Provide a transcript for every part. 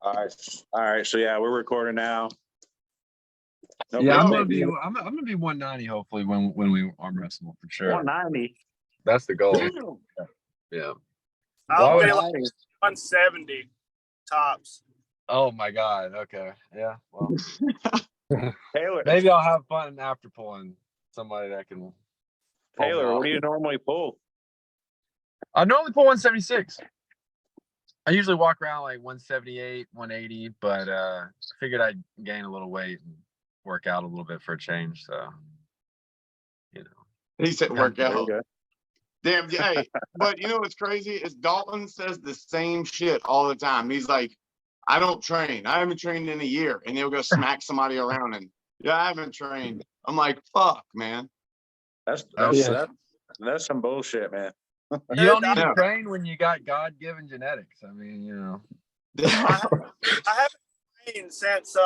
All right. So yeah, we're recording now. I'm gonna be 190 hopefully when we arm wrestle for sure. 190. That's the goal. Yeah. I'll be like 170 tops. Oh my God. Okay. Yeah. Well, Taylor, maybe I'll have fun after pulling somebody that can. Taylor, what do you normally pull? I normally pull 176. I usually walk around like 178, 180, but I figured I'd gain a little weight and work out a little bit for a change. So, He said work out. Damn, hey, but you know what's crazy is Dalton says the same shit all the time. He's like, I don't train. I haven't trained in a year. And he'll go smack somebody around and, I haven't trained. I'm like, fuck, man. That's some bullshit, man. You don't need to train when you got God-given genetics. I mean, I haven't trained since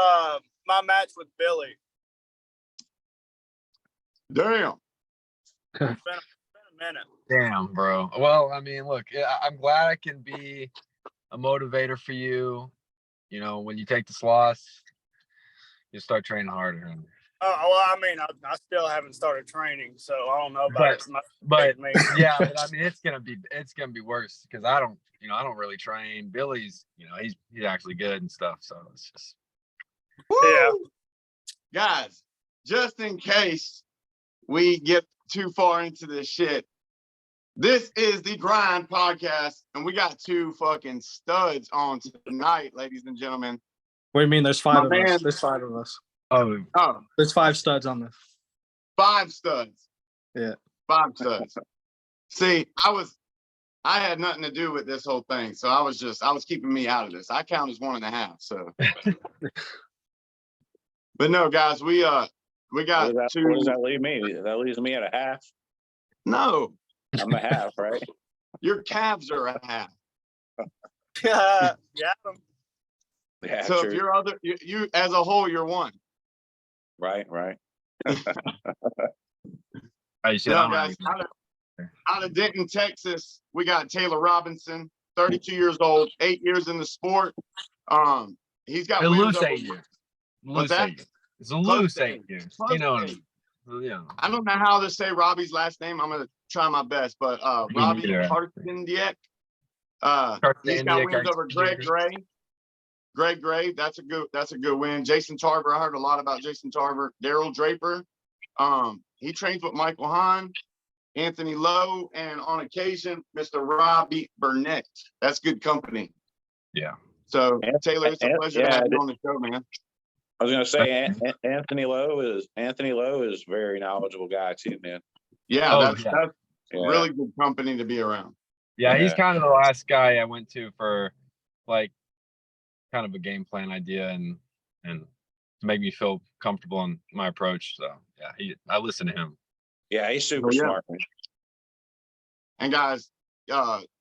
my match with Billy. Damn. It's been a minute. Damn, bro. Well, I mean, look, I'm glad I can be a motivator for you. When you take this loss, you start training harder. Oh, well, I mean, I still haven't started training, so I don't know about it. But yeah, but I mean, it's gonna be worse because I don't really train. Billy's, he's actually good and stuff. So it's just. Woo! Yeah. Guys, just in case we get too far into this shit, this is the Grind Podcast, and we got two fucking studs on tonight, ladies and gentlemen. What do you mean? There's five of us. There's five of us. Oh, there's 5 studs on this. 5 studs. Yeah. 5 studs. See, I had nothing to do with this whole thing, so I was keeping me out of this. I count as 1.5. So, but no, guys, we got What does that leave me? That leaves me at a half. No, I'm a half, right? Your calves are a half. Yeah. Yeah. So true. if you're you as a whole, you're 1. Right. Guys, out of Denton, Texas, we got Taylor Robinson, 32 years old, 8 years in the sport. He's got loose 8 years. What's that? It's a loose 8 years. Yeah. I don't know how to say Robbie's last name. I'm gonna try my best, but Robbie Karstendiek. He's got wins over Greg Gray. Greg Gray, that's a good win. Jason Tarver, I heard a lot about Jason Tarver. Daryl Draper, he trains with Michael Hahn, Anthony Lowe, and on occasion, Mr. Robbie Burnett. That's good company. Yeah. So Taylor, it's a pleasure to have you on the show, man. I was gonna say Anthony Lowe is a very knowledgeable guy too, man. Yeah, that's really good company to be around. Yeah, he's kind of the last guy I went to for like kind of a game plan idea and to make me feel comfortable in my approach. So yeah, I listen to him. Yeah, he's super smart. And guys,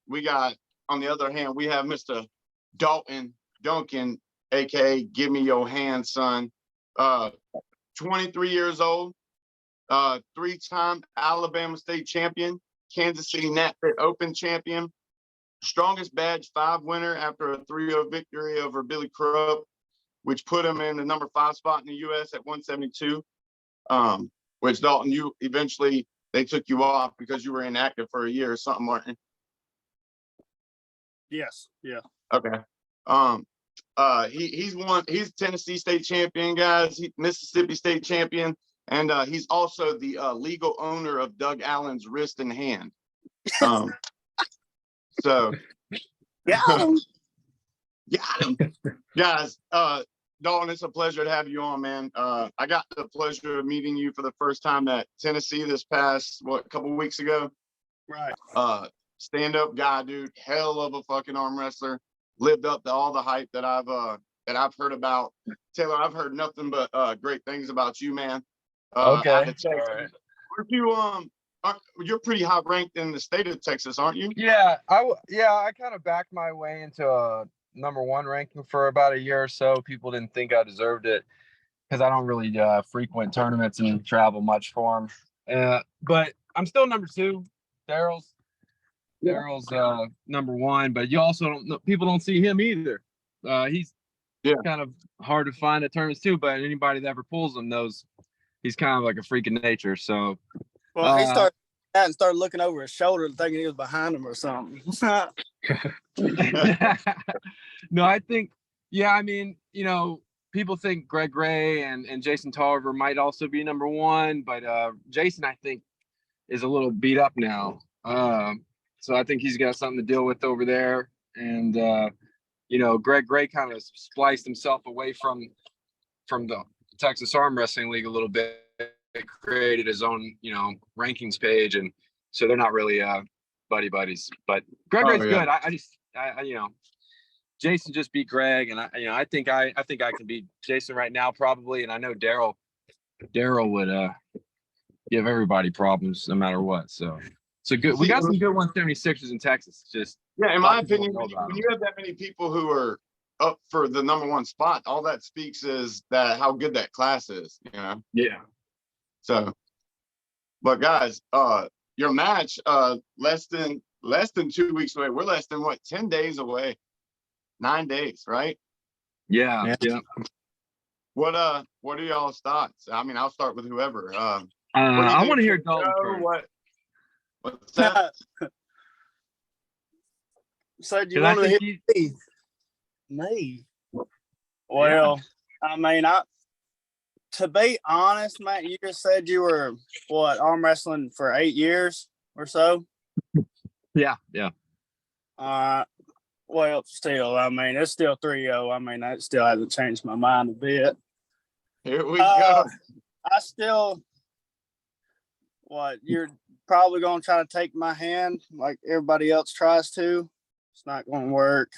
we got, on the other hand, we have Mr. Dalton Duncan, aka Give Me Your Hand, son. 23 years old, 3-time Alabama State champion, Kansas City NatFit Open champion, strongest badge 5 winner after a 3-0 victory over Billy Crupp, which put him in the number 5 spot in the U.S. at 172. Which Dalton, they took you off because you were inactive for a year or something, Martin. Yes. Yeah. Okay. He's Tennessee State champion, guys. Mississippi State champion, and he's also the legal owner of Doug Allen's wrist and hand. So got him. Guys. Dalton, it's a pleasure to have you on, man. I got the pleasure of meeting you for the first time at Tennessee this past couple weeks ago. Right. Stand-up guy, dude. Hell of a fucking arm wrestler. Lived up to all the hype that I've heard about. Taylor, I've heard nothing but great things about you, man. Okay. Out of Texas. Aren't you you're pretty high ranked in the state of Texas, aren't you? Yeah, I kind of backed my way into a number 1 ranking for about a year or so. People didn't think I deserved it because I don't really frequent tournaments and travel much for them. But I'm still number 2. Daryl's Daryl's number one, but you also don't know, people don't see him either. He's kind of hard to find at tournaments too, but anybody that ever pulls him knows he's kind of like a freak of nature. So, Well, he started looking over his shoulder, thinking he was behind him or something. no, I think, I mean, people think Greg Gray and Jason Tolliver might also be number one, but Jason, I think, is a little beat up now. So I think he's got something to deal with over there. And, Greg Gray kind of spliced himself away from the Texas Arm Wrestling League a little bit, created his own, rankings page. And so they're not really buddies. But Greg Gray's good. I Jason just beat Greg, and I think I can beat Jason right now probably, and I know Daryl would give everybody problems no matter what. So good. We got some good 176ers in Texas. Just in my opinion, when you have that many people who are up for the number one spot, all that speaks is that how good that class is. Yeah. So, but guys, your match less than 2 weeks away. We're less than 10 days away. 9 days, right? Yeah. What are y'all's thoughts? I mean, I'll start with whoever. I want to hear Dalton first. What's that? So do you want to hear me? Well, I mean, to be honest, Matt, you just said you were arm wrestling for 8 years or so. Yeah. Well, still, I mean, it's still 3-0. I mean, that still hasn't changed my mind a bit. Here we go. I still, you're probably going to try to take my hand like everybody else tries to. It's not going to work.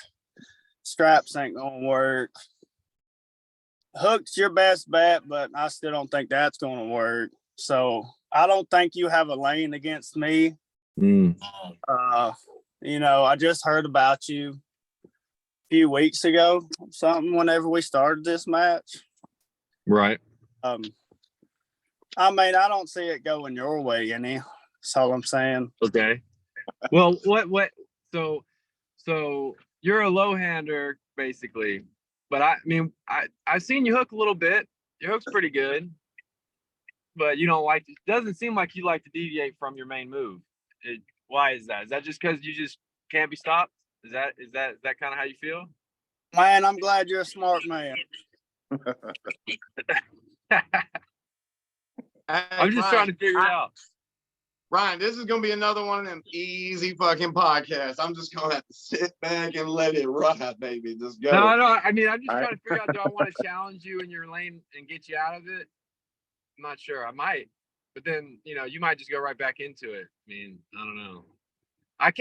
Straps ain't going to work. Hook's your best bet, but I still don't think that's going to work. So I don't think you have a lane against me. I just heard about you a few weeks ago, whenever we started this match. Right. I mean, I don't see it going your way any. That's all I'm saying. Okay. Well, what? So you're a low hander basically, but I've seen you hook a little bit. Your hook's pretty good, but you don't like. It doesn't seem like you like to deviate from your main move. Why is that? Is that just because you just can't be stopped? Is that kind of how you feel? Man, I'm glad you're a smart man. I'm just trying to figure it out. Ryan, this is going to be another one of them easy fucking podcasts. I'm just going to have to sit back and let it ride, baby. Just go. No. I mean, I'm just trying to figure out, do I want to challenge you in your lane and get you out of it? I'm not sure. I might. But then, you might just go right back into it. I mean, I don't know. I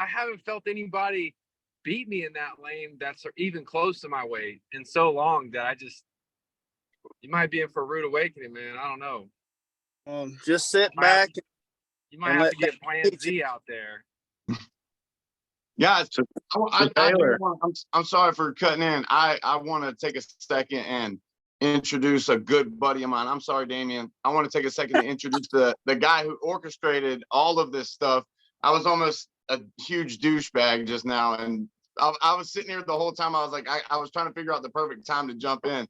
haven't felt anybody beat me in that lane that's even close to my weight in so long that you might be in for a rude awakening, man. I don't know. Just sit back. You might have to get Plan Z out there. Guys, I'm sorry for cutting in. I want to take a second and introduce a good buddy of mine. I'm sorry, Damiane. I want to take a second to introduce the guy who orchestrated all of this stuff. I was almost a huge douchebag just now, and I was sitting here the whole time. I was like, I was trying to figure out the perfect time to jump in.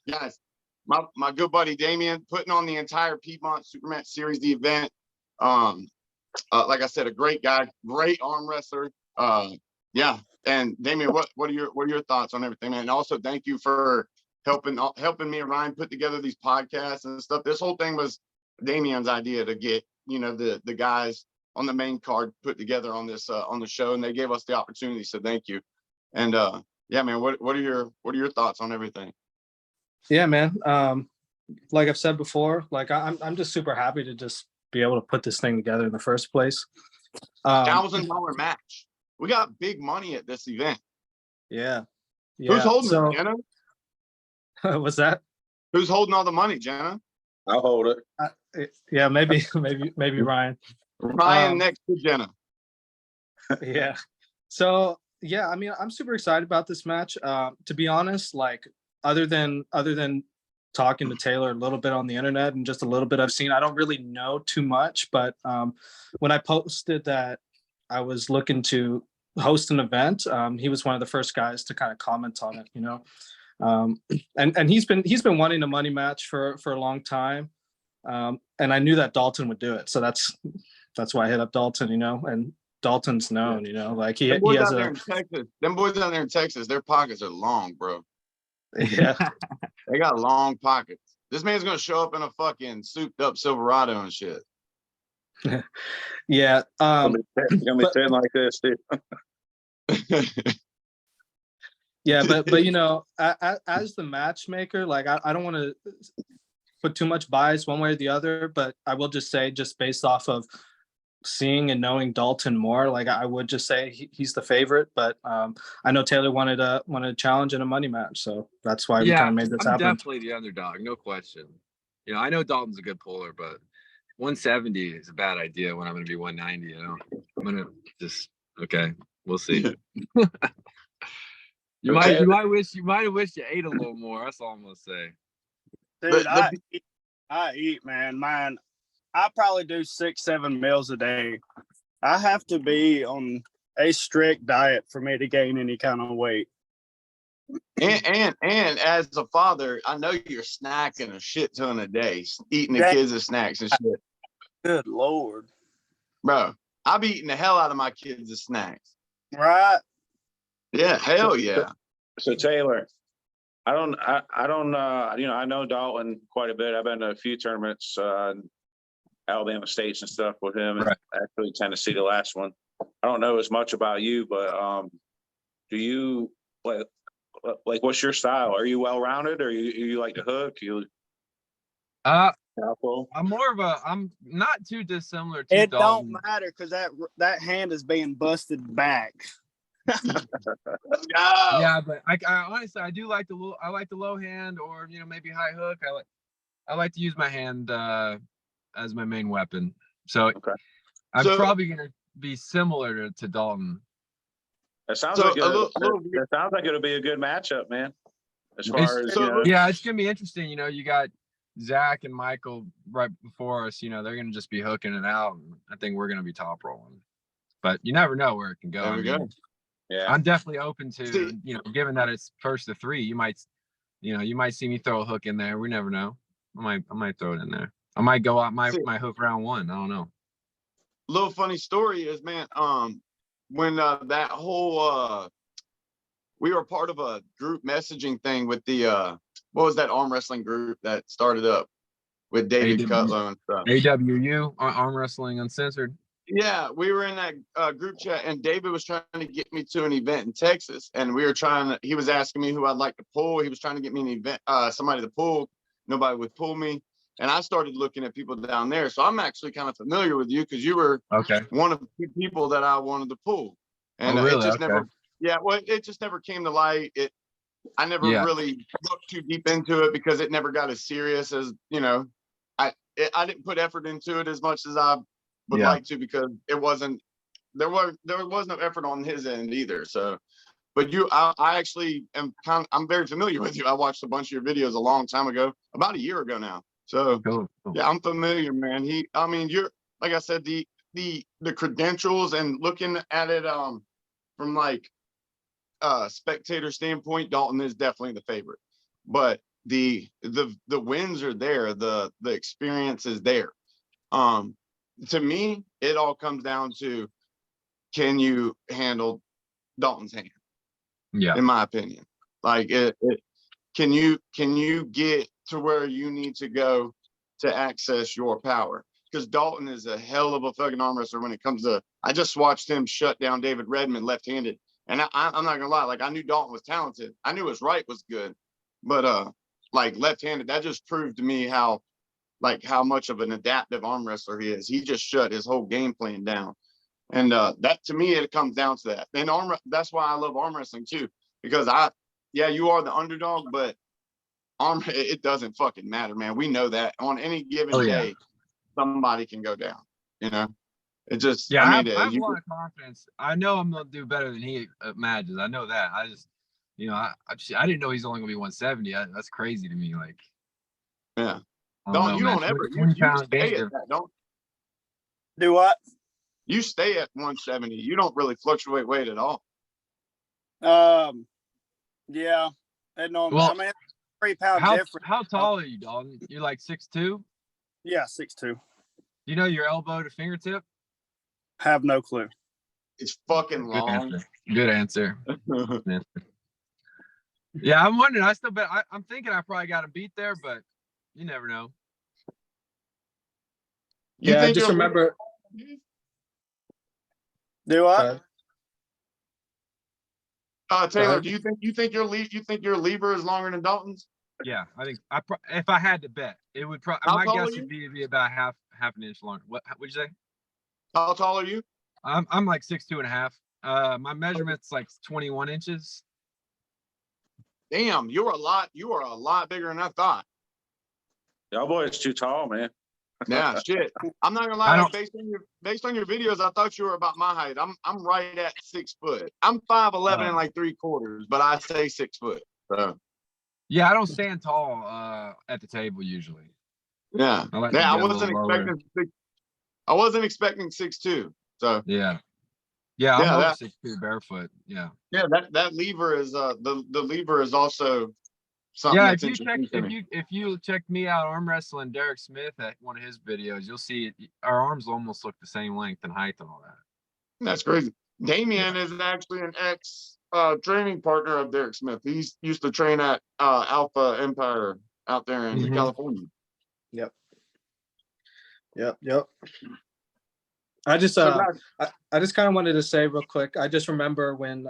Guys, my good buddy Damiane putting on the entire Piedmont Supermatch Series, the event. Like I said, a great guy, great arm wrestler. And Damiane, what are your thoughts on everything, man? And also, thank you for helping me and Ryan put together these podcasts and stuff. This whole thing was Damiane's idea to get the guys on the main card put together on this on the show, and they gave us the opportunity. So thank you. And man, what are your thoughts on everything? Yeah, man. Like I've said before, like I'm just super happy to just be able to put this thing together in the first place. $1,000 match. We got big money at this event. Yeah. Who's holding it, Jenna? What's that? Who's holding all the money, Jenna? I'll hold it. Yeah, maybe Ryan. Ryan next to Jenna. Yeah. So yeah, I mean, I'm super excited about this match. To be honest, like other than talking to Taylor a little bit on the internet and just a little bit I've seen. I don't really know too much, but when I posted that I was looking to host an event, he was one of the first guys to kind of comment on it, you know. And he's been wanting a money match for a long time. And I knew that Dalton would do it. So that's why I hit up Dalton, you know, and Dalton's known, you know, like he has out there in Texas. Them boys out there in Texas, their pockets are long, bro. yeah. They got long pockets. This man's gonna show up in a fucking souped up Silverado and shit. Yeah. Gonna be sitting like this, too. Yeah, but you know, as the matchmaker, like I don't want to put too much bias one way or the other, but I will just say, just based off of seeing and knowing Dalton more, like I would just say he's the favorite. But I know Taylor wanted a challenge in a money match, so that's why we kind of made this happen. Definitely the underdog, no question. You know, I know Dalton's a good puller, but 170 is a bad idea when I'm going to be 190. You know, I'm going to just we'll see. You might have wished you ate a little more. That's all I'm gonna say. Dude, I eat, man. Mine, I probably do 6-7 meals a day. I have to be on a strict diet for me to gain any kind of weight. And as a father, I know you're snacking a shit ton a day, eating the kids' snacks and shit. Good Lord, bro, I be eating the hell out of my kids' snacks. Right? Yeah, hell yeah. So Taylor, I don't, you know, I know Dalton quite a bit. I've been to a few tournaments, Alabama States and stuff with him, and actually Tennessee, the last one. I don't know as much about you, but do you like what's your style? Are you well-rounded, or you like to hook? I'm more of I'm not too dissimilar to it Dalton. Don't matter because that hand is being busted back. Yeah, but I honestly I do like I like the low hand, or you know, maybe high hook. I like to use my hand as my main weapon. So I'm probably gonna be similar to Dalton. It sounds like it sounds like it'll be a good matchup, man. As far as yeah, it's gonna be interesting. You know, you got Zach and Michael right before us. You know, they're gonna just be hooking it out, and I think we're gonna be top rolling. But you never know where it can go. There we go. Yeah, I'm definitely open to, you know, given that it's first to 3, you might see me throw a hook in there. We never know. I might throw it in there. I might go out my hook round 1. I don't know. Little funny story is, man, when that whole we were part of a group messaging thing with the what was that arm wrestling group that started up with David Cutlow and stuff. AWU, Arm Wrestling Uncensored. Yeah, we were in that group chat, and David was trying to get me to an event in Texas, and he was asking me who I'd like to pull. He was trying to get me an event, somebody to pull. Nobody would pull me. And I started looking at people down there. So I'm actually kind of familiar with you because you were one of the 2 people that I wanted to pull. And really? It just it just never came to light. I never really looked too deep into it because it never got as serious as, you know, I didn't put effort into it as much as I would like to, because there was no effort on his end either. So, but I actually I'm very familiar with you. I watched a bunch of your videos a long time ago, about a year ago now. So cool. Yeah, I'm familiar, man. You're, like I said, the credentials and looking at it from like spectator standpoint, Dalton is definitely the favorite. But the wins are there, the experience is there. To me, it all comes down to, can you handle Dalton's hand? Yeah, in my opinion. Like can you get to where you need to go to access your power? Because Dalton is a hell of a fucking arm wrestler when it comes to. I just watched him shut down David Redmond left-handed, and I'm not gonna lie. Like, I knew Dalton was talented. I knew his right was good, but like left-handed, that just proved to me how much of an adaptive arm wrestler he is. He just shut his whole game plan down. And that, to me, it comes down to that. And that's why I love arm wrestling too, because you are the underdog, but it doesn't fucking matter, man. We know that on any given day, somebody can go down. You know, it just I have a lot of confidence. I know I'm gonna do better than he imagines. I know that. I just, you know, I didn't know he's only gonna be 170. That's crazy to me. Like, Yeah. I Don't you man. don't ever 20 you pound stay gainer. at that, don't Do what? you stay at 170. You don't really fluctuate weight at all. Yeah. That normally, Well, I mean, 3 pound difference. How tall are you, Dalton? You're like 6'2"? Yeah, 6'2". Do you know your elbow to fingertip? Have no clue. It's fucking Good long. answer. Good answer. Good answer. Yeah, I'm wondering. I'm thinking I probably got him beat there, but you never know. You Yeah, I think just you're- remember. Do what? Taylor, ahead. do you think your lever is longer than Dalton's? Yeah, I think if I had to bet, it would probably. How My tall guess are you? would be about half an inch longer. What would you say? How tall are you? I'm like 6'2.5". My measurement's like 21 inches. Damn, you are a lot bigger than I thought. Y'all boys too tall, man. Yeah, shit. I'm not gonna I lie. don't- Based on your videos, I thought you were about my height. I'm right at 6 foot. I'm 5'11" and like 3/4, but I say 6 foot. So Yeah, I don't stand tall at the table usually. yeah, I like to yeah. get a little lower. I wasn't expecting 6'2". So Yeah, I'm yeah, over that 6'2" barefoot. Yeah. yeah that lever is the lever is also something Yeah, that's interesting to me. if you check me out arm wrestling Derek Smith at one of his videos, you'll see our arms almost look the same length and height and all that. That's crazy. Damiane is actually an ex training partner of Derek Smith. He's used to train at Alpha Empire out there in California. Yep. I just So guys, I just kind of wanted to say real quick. I just remember when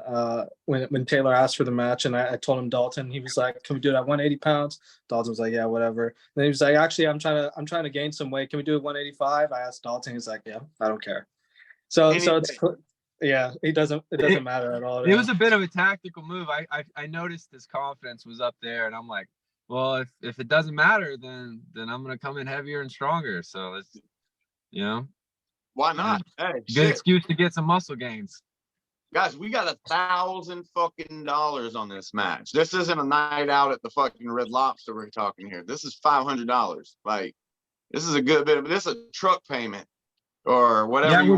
Taylor asked for the match, and I told him Dalton. He was like, "Can we do it at 180 pounds?" Dalton was like, "Yeah, whatever." And then he was like, "Actually, I'm trying to gain some weight. Can we do it 185?" I asked Dalton. He's like, "Yeah, I don't care." So it's yeah, it doesn't matter at all. It was a bit of a tactical move. I noticed his confidence was up there, and I'm like, well, if it doesn't matter, then I'm gonna come in heavier and stronger. So it's why not? Hey, good shit. excuse to get some muscle gains. Guys, we got $1,000 fucking on this match. This isn't a night out at the fucking Red Lobster we're talking here. This is $500. Like, this is a good bit of this is a truck payment or whatever. Yeah, you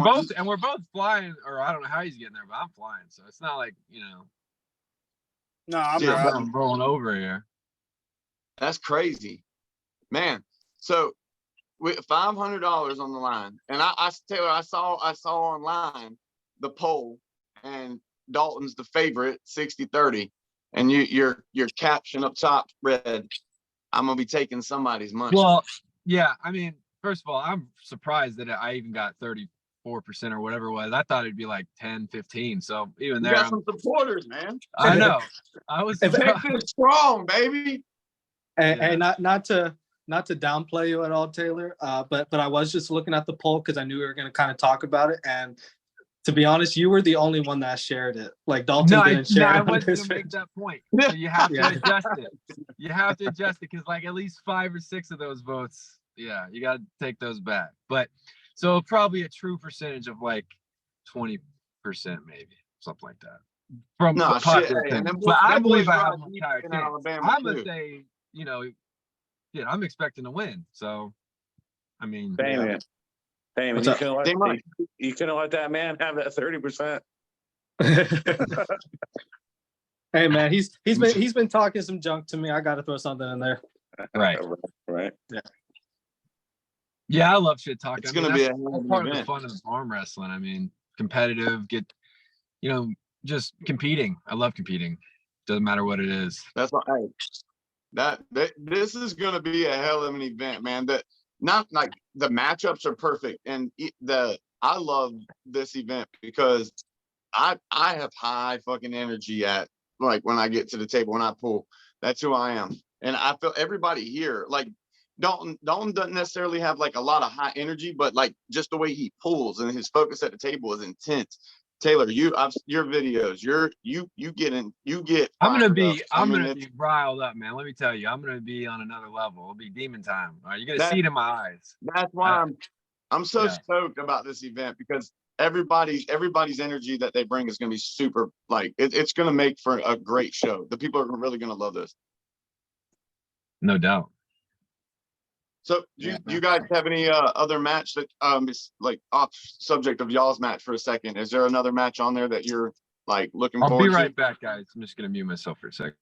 we're both flying, or I don't know how he's getting there, but I'm flying, so it's not like No, I'm Yeah, right. I'm rolling over here. That's crazy, man. So with $500 on the line, and Taylor, I saw online the poll, and Dalton's the favorite, 60-30, and your caption up top read, "I'm gonna be taking somebody's money." Well, yeah, I mean, first of all, I'm surprised that I even got 34% or whatever it was. I thought it'd be like 10, 15. So even You there, got some supporters, man. I know. I was Take this strong, baby. And not to downplay you at all, Taylor, but I was just looking at the poll because I knew we were going to kind of talk about it, and to be honest, you were the only one that shared it. Like Dalton didn't share it. I wasn't going to make that point. So you have to adjust it. You have to adjust it because like at least 5 or 6 of those votes, yeah, you got to take those back. But so probably a true percentage of like 20%, maybe something like that. From shit. Hey, but I believe I have an in entire chance. Alabama, I'm gonna say, I'm expecting to win. So, I mean, Damiane, you couldn't let that man have that 30%. Hey man, he's been talking some junk to me. I got to throw something in there. Right. Yeah, I love shit talking. It's gonna be a hell of that's an part of the event. fun of arm wrestling. I mean, competitive, just competing. I love competing. Doesn't matter what it is. That's what. Hey, this is gonna be a hell of an event, man. That not like the matchups are perfect, and I love this event because I have high fucking energy at like when I get to the table when I pull. That's who I am, and I feel everybody here like. Dalton doesn't necessarily have like a lot of high energy, but like just the way he pulls and his focus at the table is intense. Taylor, your videos, you get. I'm gonna be riled up, man. Let me tell you, I'm gonna be on another level. It'll be demon time. All right, you're gonna see it in my eyes. That's why I'm so stoked about this event because everybody's energy that they bring is gonna be super. Like it's gonna make for a great show. The people are really gonna love this. No doubt. So do you guys have any other match that is like off subject of y'all's match for a second? Is there another match on there that you're like looking I'll forward be right to? back, guys. I'm just gonna mute myself for a second.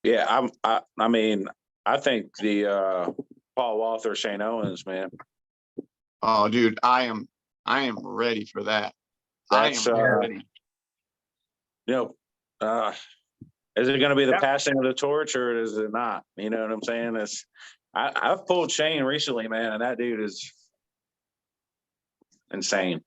Yeah, I mean, I think the Paul Walther, Shane Owens, man. Oh, dude, I am ready for that. That's I am ready. You know, is it going to be the Yeah. passing of the torch or is it not? You know what I'm saying? I've pulled Shane recently, man, and that dude is insane.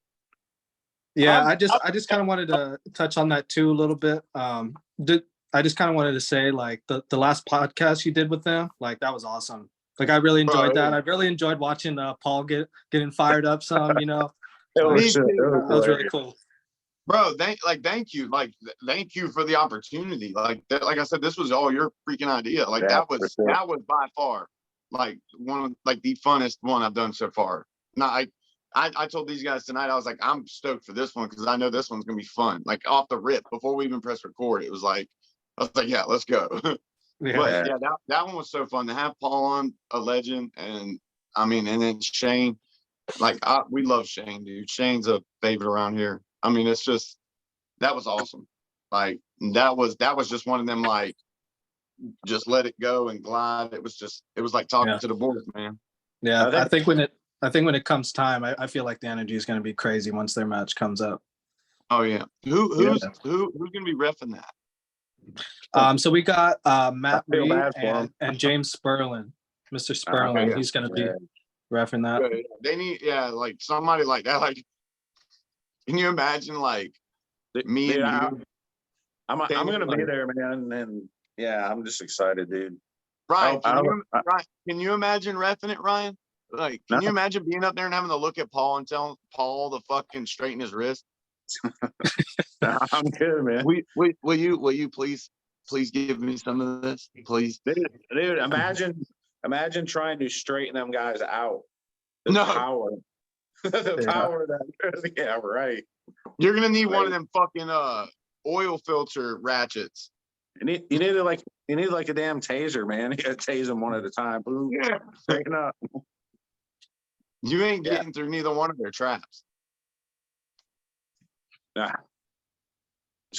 Yeah, I just kind of wanted to touch on that too a little bit. I just kind of wanted to say, like, the last podcast you did with them, like, that was awesome. Like, I really enjoyed that. I really enjoyed watching Paul getting fired up some, you know. It was That was really cool. Bro, thank you. Like, thank you for the opportunity. Like I said, this was all your freaking idea. Like, Yeah, that was by far like one of like the funnest one I've done so far. Now, I told these guys tonight, I was like, I'm stoked for this one because I know this one's gonna be fun. Like, off the rip, before we even press record, it was like, I was like, yeah, let's go. Yeah. But yeah, that one was so fun to have Paul on, a legend, and I mean, and then Shane. Like, we love Shane, dude. Shane's a favorite around here. I mean, it's just, that was awesome. Like, that was just one of them, like, just let it go and glide. It was like talking to the board, man. Yeah, I think when it comes time, I feel like the energy is going to be crazy once their match comes up. Oh yeah, who's gonna be reffing that? So we got Matt Reed and James Sperlin, Mr. Sperlin. Okay, he's going to be reffing that. They need, like somebody like that. Like, can you imagine, like, me dude, and you? I'm gonna be there, man, and yeah, I'm just excited, dude. Ryan, can you imagine reffing it, Ryan? Like, can you imagine being up there and having to look at Paul and telling Paul to fucking straighten his wrist? I'm good, man. Will you please give me some of this, please? Dude, imagine trying to straighten them guys out. The power that, yeah, right. You're gonna need one of them fucking oil filter ratchets. You need like a damn taser, man. You gotta tase them one at a time. Boom. Yeah. Straighten up. You ain't getting through neither one of their traps. Nah.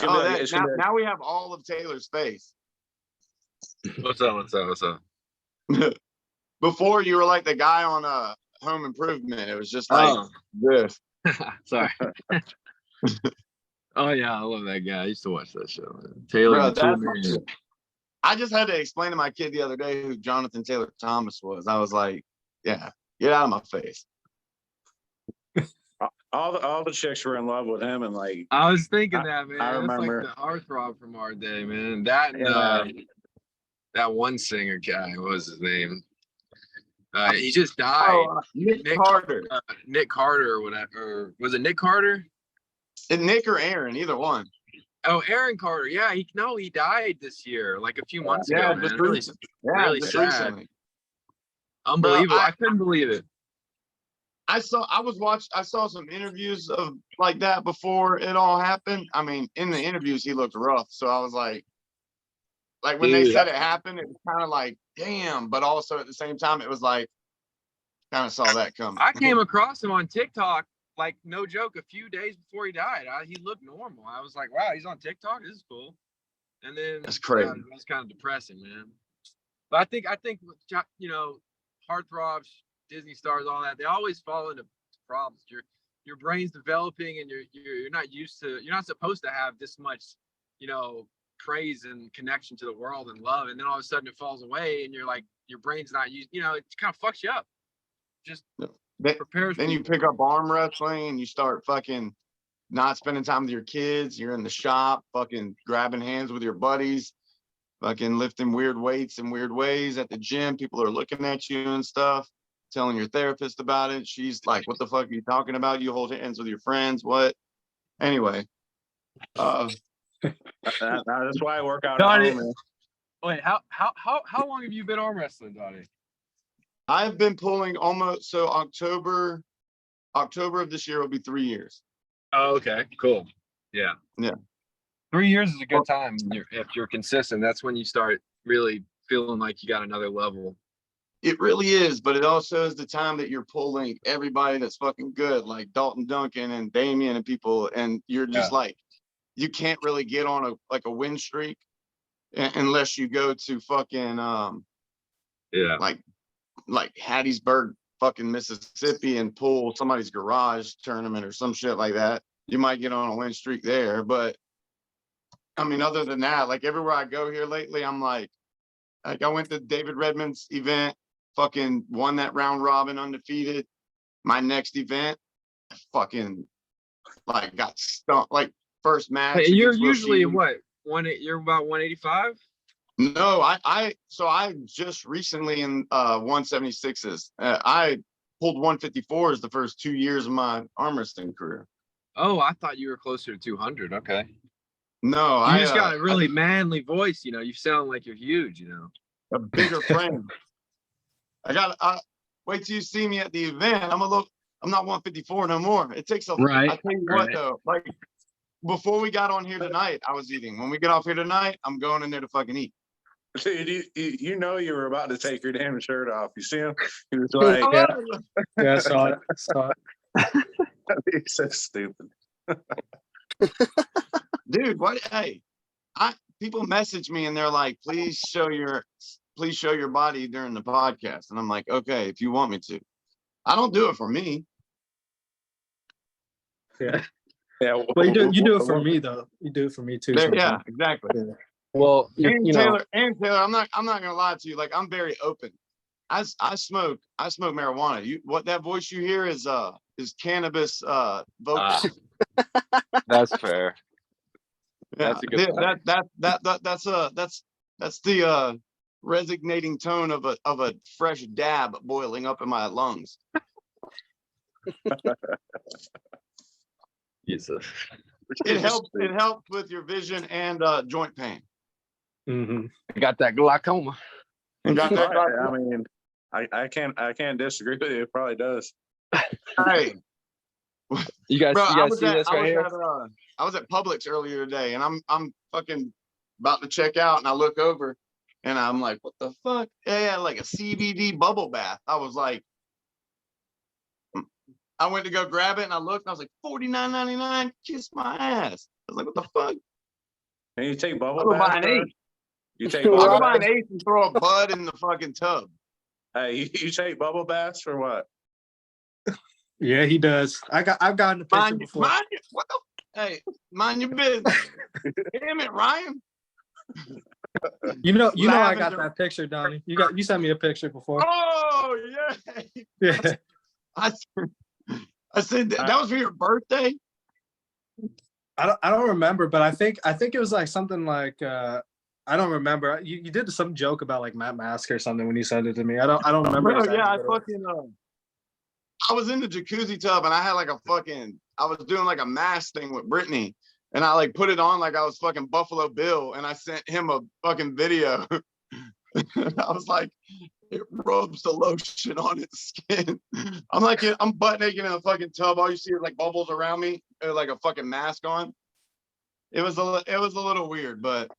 Now we have all of Taylor's face. What's up? Before, you were like the guy on Home Improvement. It was just like this. Sorry. Oh yeah, I love that guy. I used to watch that show, man. Taylor. I just had to explain to my kid the other day who Jonathan Taylor Thomas was. I was like, yeah, get out of my face. All the chicks were in love with him, and like I was thinking that, man. I remember. That's like the heartthrob from our day, man. That that one singer guy, what was his name? He just died. Nick Carter. Nick Carter or whatever. Or was it Nick Carter? Nick or Aaron, either one. Oh, Aaron Carter. Yeah, he died this year, like a few months ago. Just man. Really sad. Recently. Unbelievable. Bro, I couldn't believe it. I saw some interviews of like that before it all happened. I mean, in the interviews he looked rough, so I was like when they said it happened, it was kind of like, damn, but also at the same time it was like, kind of saw that coming. I came across him on TikTok, like, no joke, a few days before he died. He looked normal. I was like, wow, he's on TikTok. This is cool. And then that's crazy. It was kind of depressing, man. But I think you know, heartthrobs, Disney stars, all that, they always fall into problems. Your brain's developing, and you're not supposed to have this much, you know, praise and connection to the world and love, and then all of a sudden it falls away, and you're like, your brain's not used. You know, it kind of fucks you up. Just prepares. Then you pick up arm wrestling, and you start fucking not spending time with your kids. You're in the shop, fucking grabbing hands with your buddies, fucking lifting weird weights in weird ways at the gym. People are looking at you and stuff. Telling your therapist about it. She's like, what the fuck are you talking about? You hold hands with your friends. What? Anyway. That's why I work out Donnie, at home. Wait, how long have you been arm wrestling, Donnie? I've been pulling almost, so October of this year will be 3 years. Oh, okay, cool. Yeah. 3 years is a good time. If you're consistent, that's when you start really feeling like you got another level. It really is, but it also is the time that you're pulling everybody that's fucking good, like Dalton Duncan and Damian and people, and you're just like, you can't really get on a win streak unless you go to fucking like Hattiesburg, fucking Mississippi, and pull somebody's garage tournament or some shit like that. You might get on a win streak there, but I mean, other than that, like everywhere I go here lately, I'm like I went to David Redmond's event, fucking won that round robin undefeated. My next event, I fucking like got stumped. Like first match. Hey, you're against Will usually Sheehan. what? You're about 185? No, I just recently in 176s. I pulled 154s the first 2 years of my arm wrestling career. Oh, I thought you were closer to 200. Okay. No, You just got a really manly voice, you know. You sound like you're huge, you know. a bigger frame. I wait till you see me at the event. I'm not 154 no more. It takes a Right. I tell you what though, like before we got on here tonight, I was eating. When we get off here tonight, I'm going in there to fucking eat. Dude, you know you were about to take your damn shirt off. You see him? He was like, Yeah, I saw it. he's so stupid. Dude, what? Hey, people message me and they're like, please show your body during the podcast. And I'm like, okay, if you want me to. I don't do it for me. Yeah. Yeah. Well, you do it for me though. You do it for me too. Yeah, exactly. Yeah. Well, And Taylor, I'm not gonna lie to you. Like I'm very open. I smoke marijuana. What that voice you hear is cannabis vocals. that's fair. Yeah, That's a good point. that's the resignating tone of a fresh dab boiling up in my lungs. Jesus. It helps with your vision and joint pain. Mm-hmm. I got that glaucoma. And got that. I mean, I can't disagree with you. It probably does. Hey, You guys, bro, see this right here? I was at Publix earlier today, and I'm fucking about to check out, and I look over, and I'm like, what the fuck? Yeah, like a CBD bubble bath. I was like, I went to go grab it, and I looked, and I was like, $49.99. Kiss my ass. I was like, what the fuck? And you take bubble I'll go buy baths, an bro? eight. You take I'll bubble go buy an baths? eighth and throw a bud in the fucking tub. Hey, you take bubble baths for what? Yeah, he does. I've gotten a picture before. Hey, mind your business. Damn it, Ryan. You know, I got Lavender. that picture, Donnie. You sent me a picture before. Oh yeah. Yeah. I said that was for your birthday. I don't remember, but I think it was like something like I don't remember. You did some joke about like Matt Mask or something when you sent it to me. I don't remember. Bro, exactly yeah, what it was. I was in the jacuzzi tub and I had like I was doing like a mask thing with Brittany, and I like put it on like I was fucking Buffalo Bill, and I sent him a fucking video. I was like, it rubs the lotion on its skin. I'm butt naked in a fucking tub. All you see is like bubbles around me, like a fucking mask on. It was a little weird, but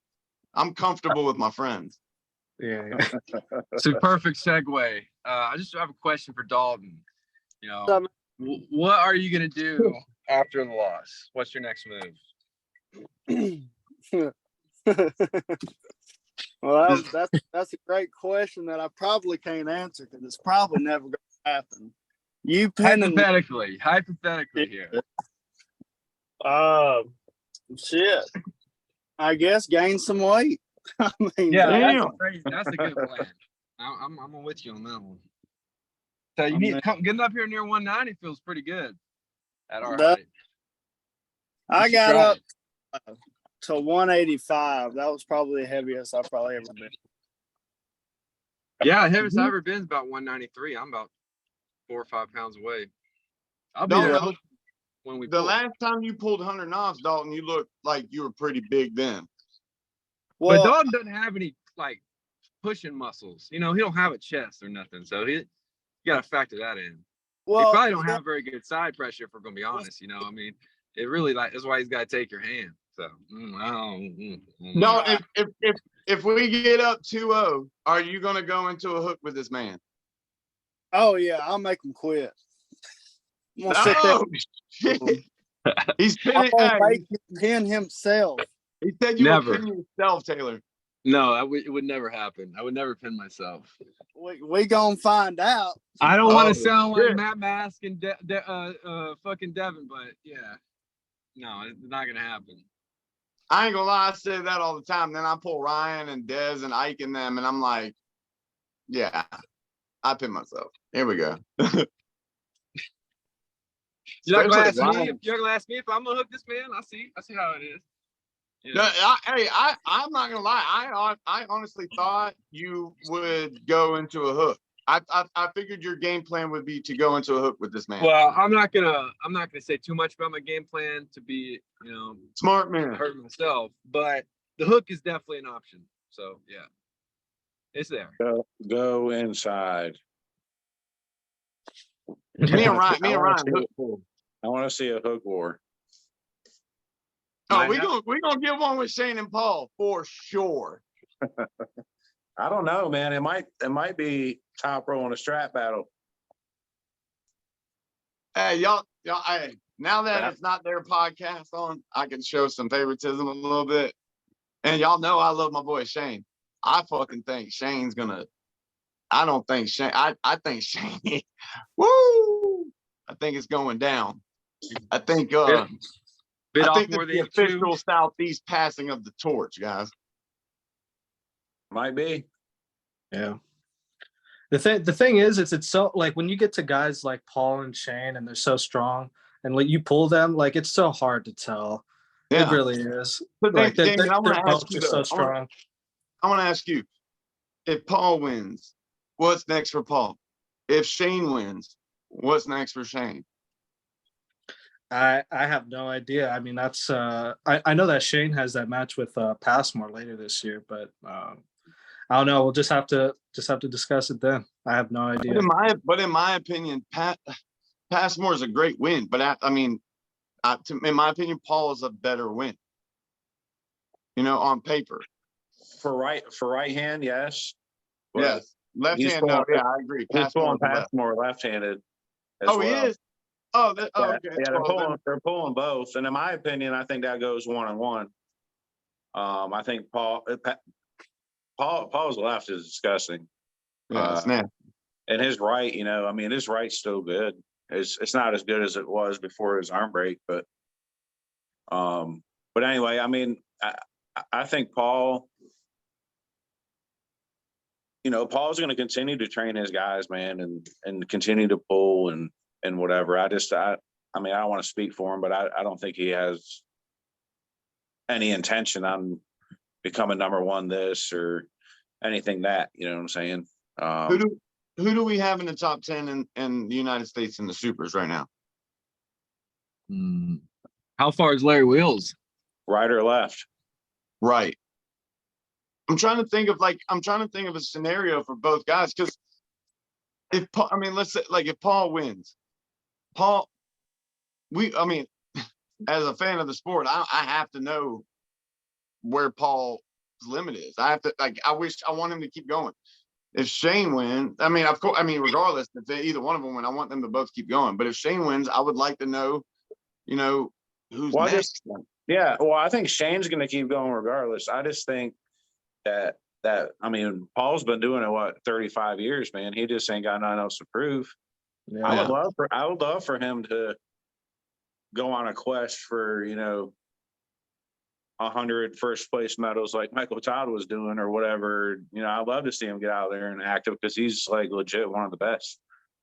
I'm comfortable with my friends. Yeah. It's a perfect segue. I just have a question for Dalton. You know, what are you gonna do after the loss? What's your next move? Well, that's a great question that I probably can't answer because it's probably never going to happen. You pinning Hypothetically here. Shit. I guess gain some weight. I mean, Yeah, that's a good plan. I'm with you on that one. So you need getting up here near 190 feels pretty good at our height. I got up to 185. That was probably the heaviest I've probably ever been. Yeah, heaviest I've ever been is about 193. I'm about 4 or 5 pounds away. I'll be there when we The pull. last time you pulled 100 knobs, Dalton, you looked like you were pretty big then. But Dalton doesn't have any like pushing muscles. You know, he don't have a chest or nothing. So you got to factor that in. Well, he probably don't have very good side pressure, if we're gonna be honest. You know, I mean, it really that's why he's got to take your hand. So No, if we get up 2-0, are you gonna go into a hook with this man? Oh yeah, I'll make him quit. I'm gonna sit there. Oh shit! He's I'm pinning. gonna Hey, make him pin himself. he said you Never. were pinning yourself, Taylor. No, it would never happen. I would never pin myself. We gonna find out. I don't want Oh, to sound like shit. Matt Mask and fucking Devin, but yeah, no, it's not gonna happen. I ain't gonna lie, I say that all the time. Then I pull Ryan and Dez and Ike in them, and I'm like, yeah, I pin myself. Here we go. You're not gonna Especially ask me. Ryan. You're gonna ask me if I'm gonna hook this man. I see how it is. No, Yeah. I'm not gonna lie. I honestly thought you would go into a hook. I figured your game plan would be to go into a hook with this man. Well, I'm not gonna say too much about my game plan to be, Smart man. hurt myself, but the hook is definitely an option. So yeah, it's there. Go inside. Me and Ryan. I want to see a hook war. Oh, we gonna get one with Shane and Paul for sure. I don't know, man. It might be top row in a strap battle. Hey, y'all. Hey, now that it's not their podcast on, I can show some favoritism a little bit. And y'all know I love my boy Shane. I fucking think Shane's gonna. I don't think Shane. I think Shane. Woo! I think it's going down. I think. Bit I off think more it's than the you can chew. official Southeast passing of the torch, guys. Might be. Yeah. The thing is, it's so like when you get to guys like Paul and Shane and they're so strong and like you pull them, like it's so hard to tell. Yeah. It really is. But Like Damien, I want to ask you are so though. strong. I want to ask you, if Paul wins, what's next for Paul? If Shane wins, what's next for Shane? I have no idea. I mean, that's I know that Shane has that match with Passmore later this year, but I don't know. We'll just have to discuss it then. I have no idea. But in my opinion, Passmore is a great win. But in my opinion, Paul is a better win. On paper. For right hand, yes. But Yes. Left hand, no. Yeah, I agree. He's pulling Passmore more left-handed. Oh, he is. Oh, okay. Yeah, they're pulling both, and in my opinion, I think that goes 1-on-1. I think Paul's left is disgusting. Yeah, snap. And his right, his right's still good. It's not as good as it was before his arm break, but anyway, I think Paul. Paul's going to continue to train his guys, man, and continue to pull and whatever. I don't want to speak for him, but I don't think he has any intention on becoming number one this or anything that, you know what I'm saying? Who do we have in the top 10 in the United States in the supers right now? How far is Larry Wheels? Right or left? Right. I'm trying to think of a scenario for both guys, because let's say if Paul wins, as a fan of the sport, I have to know where Paul's limit is. I want him to keep going. If Shane wins, of course, regardless, if either one of them win, I want them to both keep going. But if Shane wins, I would like to know, who's next. I think Shane's going to keep going regardless. I just think that Paul's been doing it 35 years, man. He just ain't got nothing else to prove. Yeah. I would love for him to go on a quest for 100 first place medals like Michael Todd was doing or whatever. I'd love to see him get out there and active because he's like legit one of the best.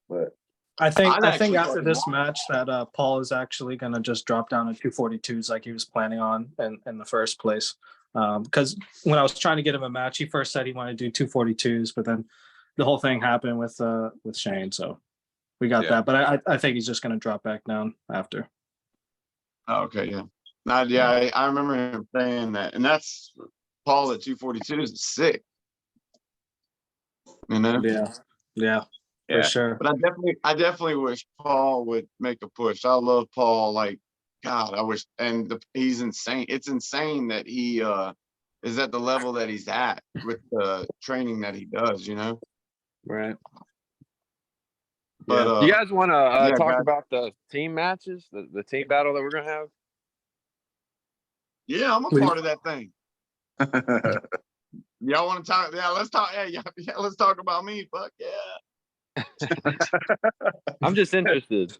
But I think after this match that Paul is actually going to just drop down to 242s like he was planning on in the first place. Because when I was trying to get him a match, he first said he wanted to do 242s, but then the whole thing happened with Shane. So we got that. But I think he's just going to drop back down after. Oh, okay, yeah. I remember him saying that. And that's Paul at 242 is sick. Yeah. For sure. But I definitely wish Paul would make a push. I love Paul. God, I wish, and he's insane. It's insane that he is at the level that he's at with the training that he does. Right. But You guys want to yeah, talk guys. about the team matches, the team battle that we're gonna have? Yeah, I'm a part of that thing. Y'all want to talk? Yeah, let's talk. Yeah, let's talk about me. Fuck yeah. I'm just interested.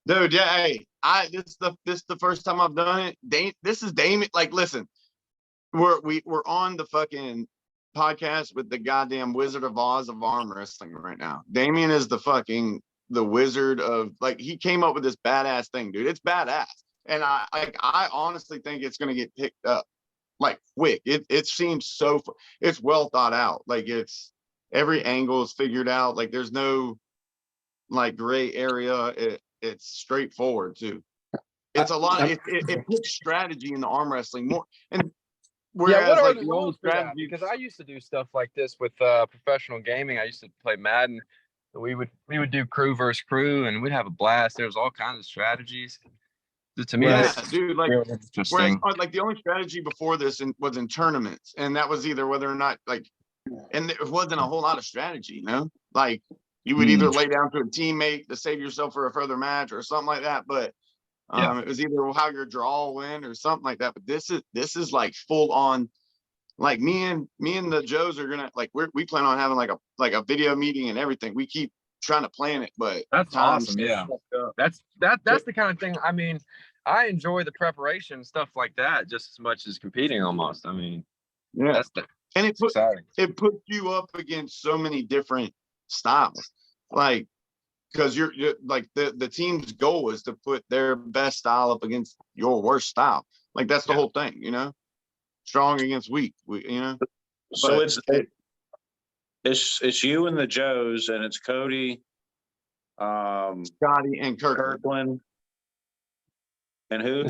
Dude, yeah, hey, this is the first time I've done it. This is Damiane. Like, listen, we're on the fucking podcast with the goddamn Wizard of Oz of arm wrestling right now. Damiane is the wizard of, like, he came up with this badass thing, dude. It's badass, and I honestly think it's gonna get picked up like quick. It seems so it's well thought out. Like, it's every angle is figured out. Like, there's no like gray area. It's straightforward too. It's a lot. It puts strategy in the arm wrestling more. And whereas what are like the the rules old for that? strategy, Because I used to do stuff like this with professional gaming. I used to play Madden. We would do crew versus crew, and we'd have a blast. There was all kinds of strategies. To me, yeah, it's dude. Like, really whereas interesting. like the only strategy before this was in tournaments, and that was either whether or not like, and there wasn't a whole lot of strategy, you know. Like, you would either lay down to a teammate to save yourself for a further match or something like that. But it was either how your draw went or something like that. But this is like full on. Like, me and the Joes are gonna, like, we plan on having like a video meeting and everything. We keep trying to plan it, but That's time's awesome. Yeah, fucked up. that's the kind of thing. I mean, I enjoy the preparation and stuff like that just as much as competing. Almost. I mean, Yeah, and it's exciting. it puts you up against so many different styles, like, because you're like the team's goal is to put their best style up against your worst style. Like, that's the whole thing, you know. Strong against weak, you know. So But it's you and the Joes, and it's Cody, Scotty and Kirkland, and who?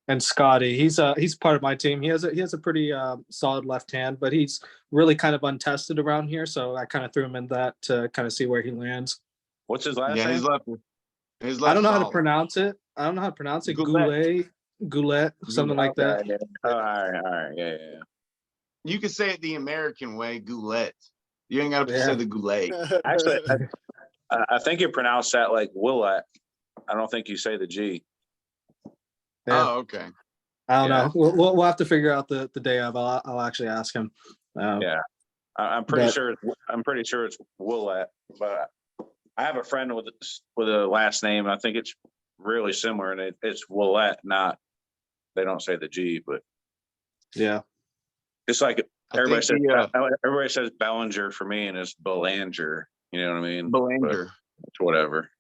And Scotty, he's part of my team. He has a pretty solid left hand, but he's really kind of untested around here. So I kind of threw him in that to kind of see where he lands. What's his last yeah, name? his left. I don't know how to solid. pronounce it. I don't know how to pronounce it. Goulet. Goulet, something like that. Yeah. Oh, all right, yeah. You can say it the American way, Goulet. You ain't got to say the Goulet. Actually, I think you pronounce that like Willette. I don't think you say the G. Yeah. Oh, okay. I don't know. We'll have to figure out the day of. I'll actually ask him. Yeah, I'm pretty sure it's Willette, but I have a friend with a last name. I think it's really similar, and it's Willette. Not, they don't say the G, but yeah, it's like everybody says. The, Everybody says Bellinger for me, and it's Belanger. You know what I mean? Belanger. It's whatever.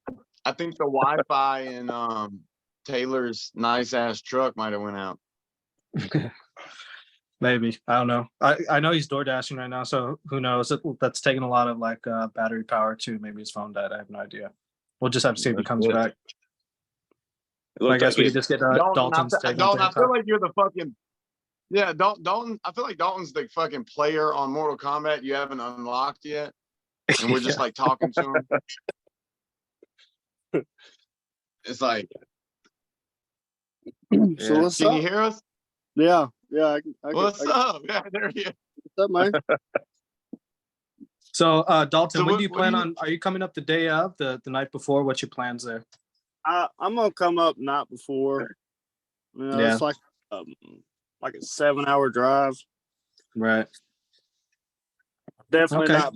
I think the Wi-Fi in Taylor's nice ass truck might have went out. maybe. I don't know. I know he's door dashing right now, so who knows? That's taking a lot of like battery power too. Maybe his phone died. I have no idea. We'll just have to see if he comes back. I guess we could just get Dalton's take. Dalton, I feel like you're the fucking Dalton. I feel like Dalton's the fucking player on Mortal Kombat you haven't unlocked yet, and we're just like talking to him. It's like, So what's can up? you hear us? Yeah. What's up? Yeah, there he is. What's up, man? So, Dalton, So when do you plan on? Are you coming up the day of, the night before? What's your plans there? I'm gonna come up night before. You know, Yeah. It's like a 7-hour drive. Right. Definitely Okay. not.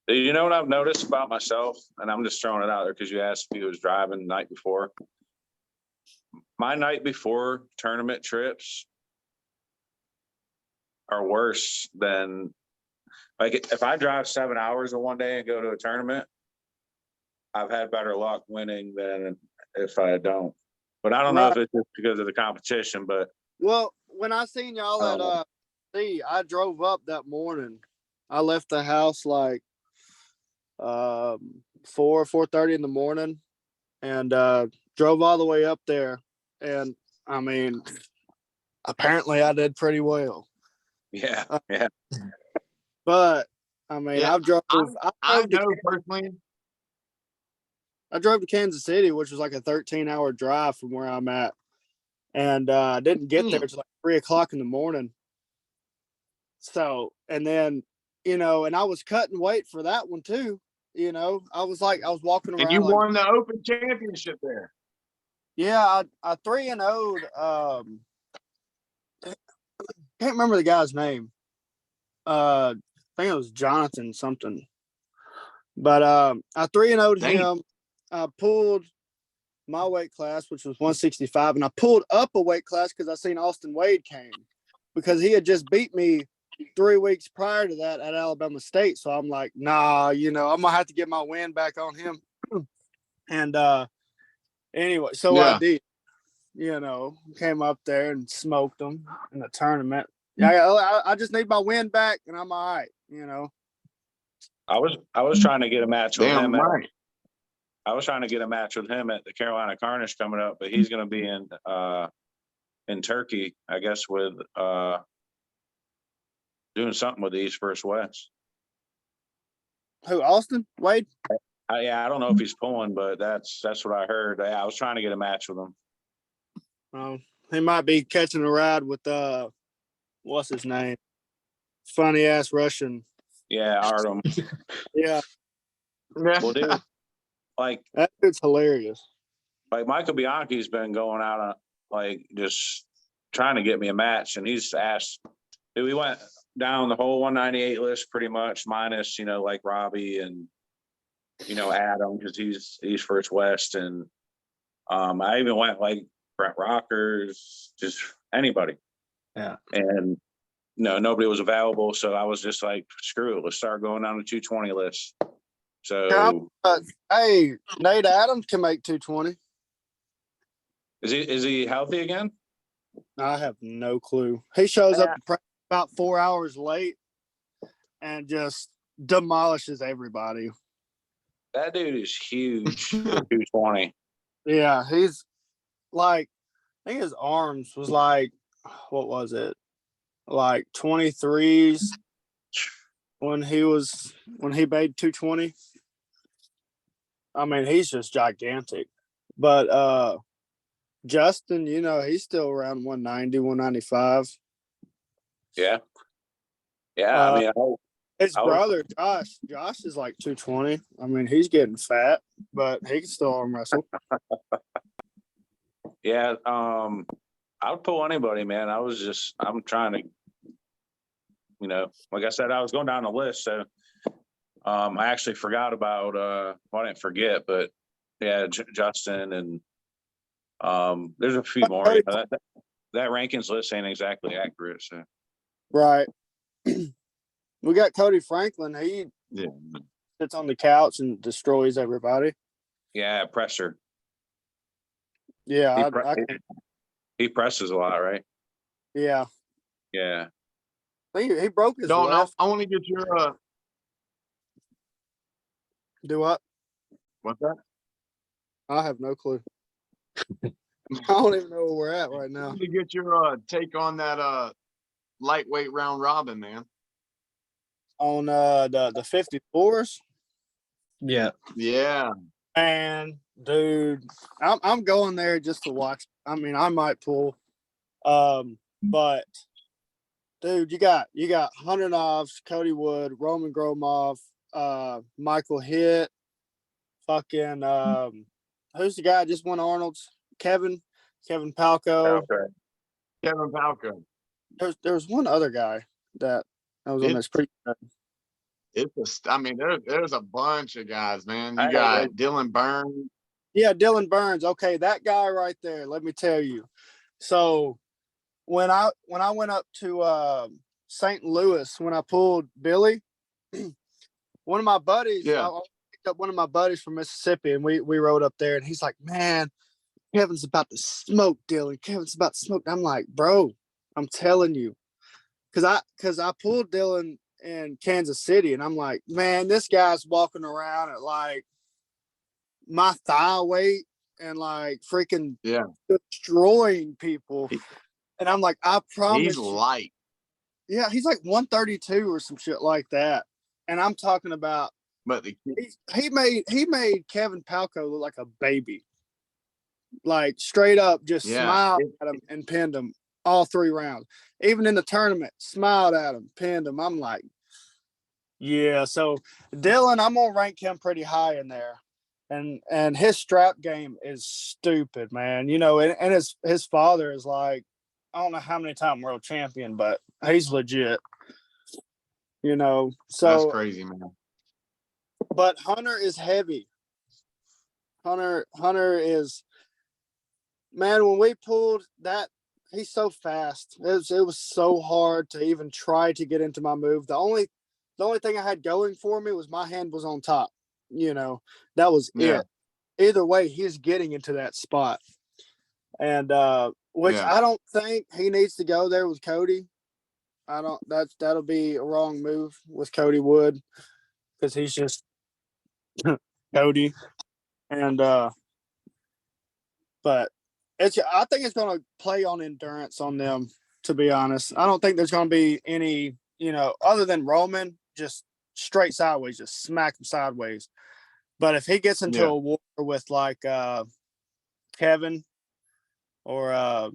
You know what I've noticed about myself, and I'm just throwing it out there because you asked if he was driving the night before. My night before tournament trips are worse than, like, if I drive 7 hours in one day and go to a tournament, I've had better luck winning than if I don't. But I don't know if it's just because of the competition, but. Well, when I seen y'all at I drove up that morning. I left the house like 4:30 in the morning and drove all the way up there. And I mean, apparently I did pretty well. Yeah. But I mean, Yeah, I know personally. I drove to Kansas City, which was like a 13-hour drive from where I'm at. And I didn't get there until like 3:00 in the morning. So, and then you know, and I was cutting weight for that one too. You know, I was walking around. And you like, won the Open Championship there. yeah, I 3-0'd. Can't remember the guy's name. I think it was Jonathan something. But I 3-0'd him. I pulled my weight class, which was 165, and I pulled up a weight class because I seen Austin Wade came because he had just beat me 3 weeks prior to that at Alabama State. So I'm like, nah, you know, I'm gonna have to get my win back on him. And anyway, so I did. You know, came up there and smoked them in the tournament. Yeah, I just need my win back, and I'm all right. You know, I was trying to get a match with him. Right. I was trying to get a match with him at the Carolina Carnage coming up, but he's going to be in Turkey, I guess, with doing something with the East First West. who? Austin Wade? Yeah, I don't know if he's pulling, but that's what I heard. Yeah, I was trying to get a match with him. He might be catching a ride with what's his name? Funny ass Russian. Yeah, Artem. Yeah, Well, dude, like that dude's hilarious. Like Michael Bianchi's been going out on like just trying to get me a match, and he's asked. Dude, we went down the whole 198 list pretty much, minus like Robbie and Adam because he's First West, and I even went like Brent Rockers, just anybody. Yeah. And nobody was available, so I was just like, screw it, let's start going down the 220 list. So hey, Nate Adams can make 220. Is he healthy again? I have no clue. He shows up about 4 hours late and just demolishes everybody. That dude is huge. 220. Yeah, he's like, I think his arms was like, what was it? Like 23s when he made 220. I mean, he's just gigantic. But Justin, he's still around 190, 195. Yeah. Yeah, I mean, his brother, Josh is like 220. I mean, he's getting fat, but he can still arm wrestle. Yeah, I would pull anybody, man. I'm trying to, like I said, I was going down the list, so I actually forgot about well, I didn't forget, but yeah, Justin and there's a few more. That rankings list ain't exactly accurate, so right. We got Cody Franklin. He sits on the couch and destroys everybody. Yeah, presser. Yeah, he presses a lot, right? Yeah. Yeah. He broke his Don't left. know. I want to get your Do what? What's that? I have no clue. I don't even know where we're at right now. To get your take on that lightweight round robin, man. On the 54s. Yeah. Yeah. And dude, I'm going there just to watch. I mean, I might pull. But dude, you got Hunternovs, Cody Wood, Roman Gromov, Michael Hitt, fucking who's the guy that just won Arnold's? Kevin Palco. Okay. Kevin Palco. There's one other guy that was on this pretty good. There's a bunch of guys, man. You got Dylan Burns. Yeah, Dylan Burns. Okay, that guy right there. Let me tell you. So when I went up to St. Louis, when I pulled Billy, one of my buddies, I picked up one of my buddies from Mississippi, and we rode up there, and he's like, man, Kevin's about to smoke Dylan. Kevin's about to smoke. I'm like, bro, I'm telling you. Because I pulled Dylan in Kansas City, and I'm like, man, this guy's walking around at like my thigh weight and like freaking destroying people. And I'm like, I promise he's light. Yeah, he's like 132 or some shit like that. And I'm talking about, but he made Kevin Palco look like a baby. Like straight up just smiled at him and pinned him all 3 rounds. Even in the tournament, smiled at him, pinned him. I'm like, Yeah, so Dylan, I'm gonna rank him pretty high in there. And his strap game is stupid, man. You know, and his father is like, I don't know how many time world champion, but he's legit. You know, That's so crazy, man. but Hunter is heavy. Hunter is, man, when we pulled that, he's so fast. It was so hard to even try to get into my move. The only thing I had going for me was my hand was on top. You know, that was Yeah. it. Either way, he's getting into that spot. And which Yeah. I don't think he needs to go there with Cody. I don't that'll be a wrong move with Cody Wood because he's just Cody. And but I think it's gonna play on endurance on them, to be honest. I don't think there's gonna be any, you know, other than Roman, just straight sideways, just smack him sideways. But if he gets into Yeah. a war with like Kevin or